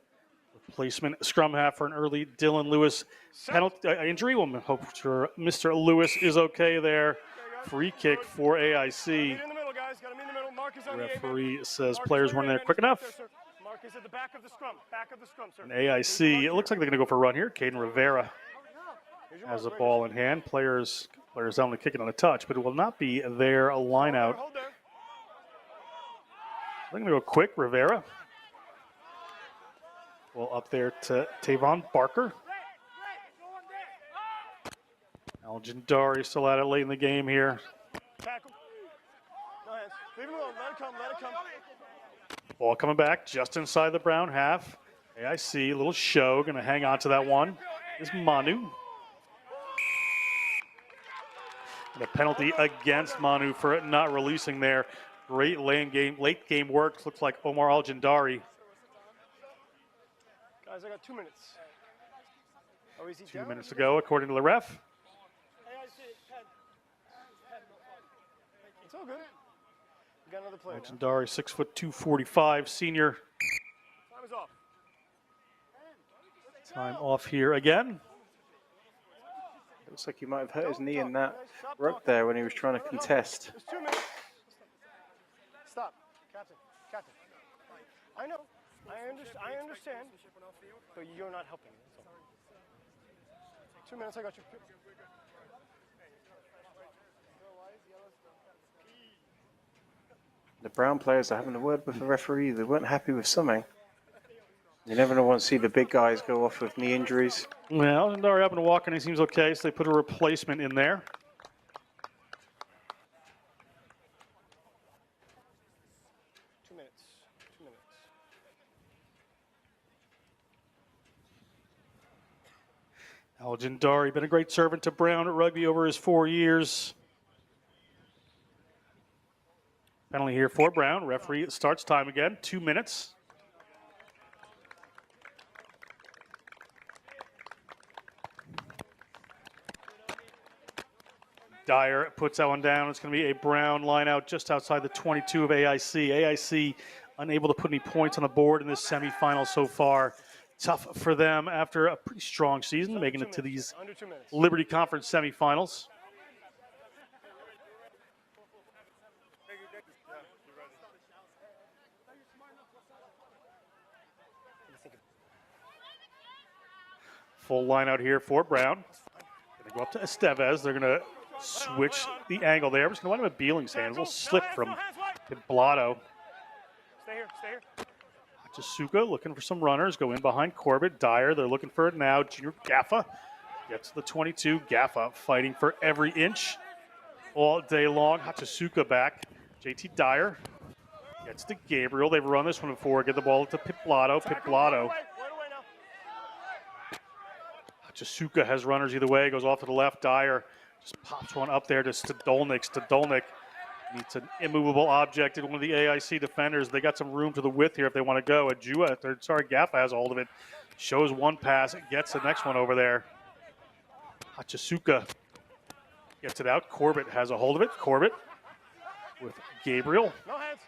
Replacement scrum half for an early Dylan Lewis penalty injury. We'll hope Mr. Lewis is okay there. Free kick for AIC. In the middle, guys. Got him in the middle. Mark is on the Referee says players weren't there quick enough. Mark is at the back of the scrum. Back of the scrum, sir. And AIC, it looks like they're going to go for a run here. Caden Rivera has a ball in hand. Players only kicking on a touch, but it will not be their line out. Hold there. They're going to go quick. Rivera. Well, up there to Tavon Barker. Elgin Dari still at it late in the game here. Tackle. No hands. Leave him alone. Let it come. Let it come. Ball coming back just inside the Brown half. AIC, a little show. Going to hang on to that one. Is Manu. The penalty against Manu for not releasing there. Great late game work. Looks like Omar Al-Jandari. Guys, I got 2 minutes. Oh, is he 2 down? minutes to go, according to the ref. It's all good. We got another play now. Al-Jandari, 6'2", 245, senior. Time is off. Time off here again. Looks like he might have hurt his knee in that ruck there when he was trying to contest. There's 2 minutes. Stop. Captain. Captain. I know. I understand. But you're not helping me. That's all. 2 minutes, I got you. The Brown players are having a word with the referee. They weren't happy with something. You never want to see the big guys go off with knee injuries. Well, Al-Jandari happened to walk and he seems okay, so they put a replacement in there. Two minutes. Al-Jandari, been a great servant to Brown at Rugby over his 4 years. Penalty here for Brown. Referee starts time again. 2 minutes. Dyer puts that one down. It's going to be a Brown line out just outside the 22 of AIC. AIC unable to put any points on the board in this semifinal so far. Tough for them after a pretty strong season, making it to these Liberty Conference semifinals. Full line out here for Brown. Going to go up to Estevez. They're going to switch the angle there. We're just going to let him at Beeling's hands. A little slip from Blotto. Stay here. Hachisuka looking for some runners. Go in behind Corbett. Dyer, they're looking for it now. Junior Gaffa gets to the 22. Gaffa fighting for every inch all day long. Hachisuka back. JT Dyer gets to Gabriel. They've run this one before. Get the ball to Blotto. Blotto. Hachisuka has runners either way. Goes off to the left. Dyer just pops one up there to Stadolnik. Stadolnik needs an immovable object in one of the AIC defenders. They got some room to the width here if they want to go. Gaffa has a hold of it. Shows one pass. Gets the next one over there. Hachisuka gets it out. Corbett has a hold of it. Corbett with Gabriel. No hands.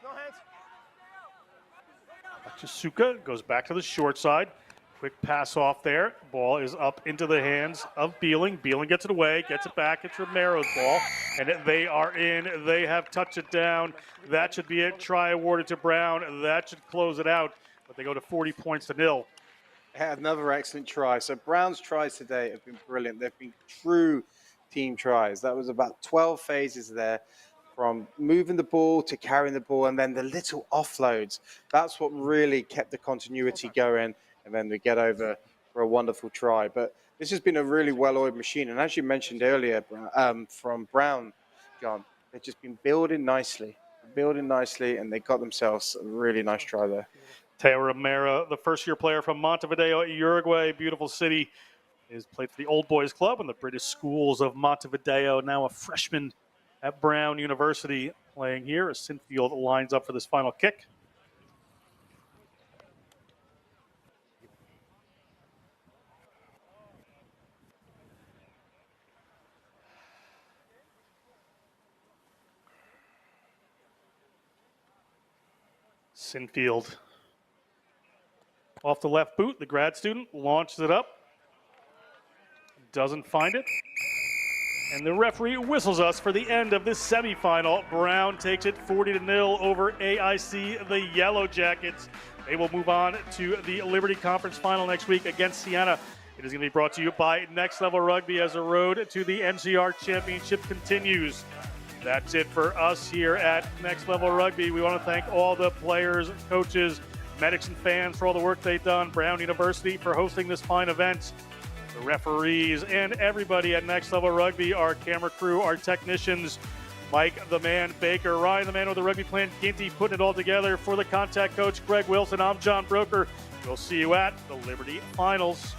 Hachisuka goes back to the short side. Quick pass off there. Ball is up into the hands of Beeling. Beeling gets it away, gets it back. It's Romero's ball, and they are in. They have touched it down. That should be it. Try awarded to Brown. That should close it out, but they go to 40 points to 0. Another excellent try. So Brown's tries today have been brilliant. They've been true team tries. That was about 12 phases there, from moving the ball to carrying the ball, and then the little offloads. That's what really kept the continuity going. And then we get over for a wonderful try. But this has been a really well-oiled machine. And as you mentioned earlier from Brown, John, they've just been building nicely, and they got themselves a really nice try there. Teo Romero, the first-year player from Montevideo, Uruguay, beautiful city, is played for the Old Boys Club in the British Schools of Montevideo, now a freshman at Brown University playing here as Sinfield lines up for this final kick. Sinfield off the left boot. The grad student launches it up. Doesn't find it. And the referee whistles us for the end of this semifinal. Brown takes it 40-0 over AIC, the Yellow Jackets. They will move on to the Liberty Conference final next week against Siena. It is going to be brought to you by Next Level Rugby as the road to the NCR Championship continues. That's it for us here at Next Level Rugby. We want to thank all the players, coaches, medics, and fans for all the work they've done. Brown University for hosting this fine event. The referees and everybody at Next Level Rugby, our camera crew, our technicians, Mike the Man Baker, Ryan the Man with the Rugby Plan, Ginty putting it all together. For the contact coach, Greg Wilson, I'm John Broker. We'll see you at the Liberty Finals.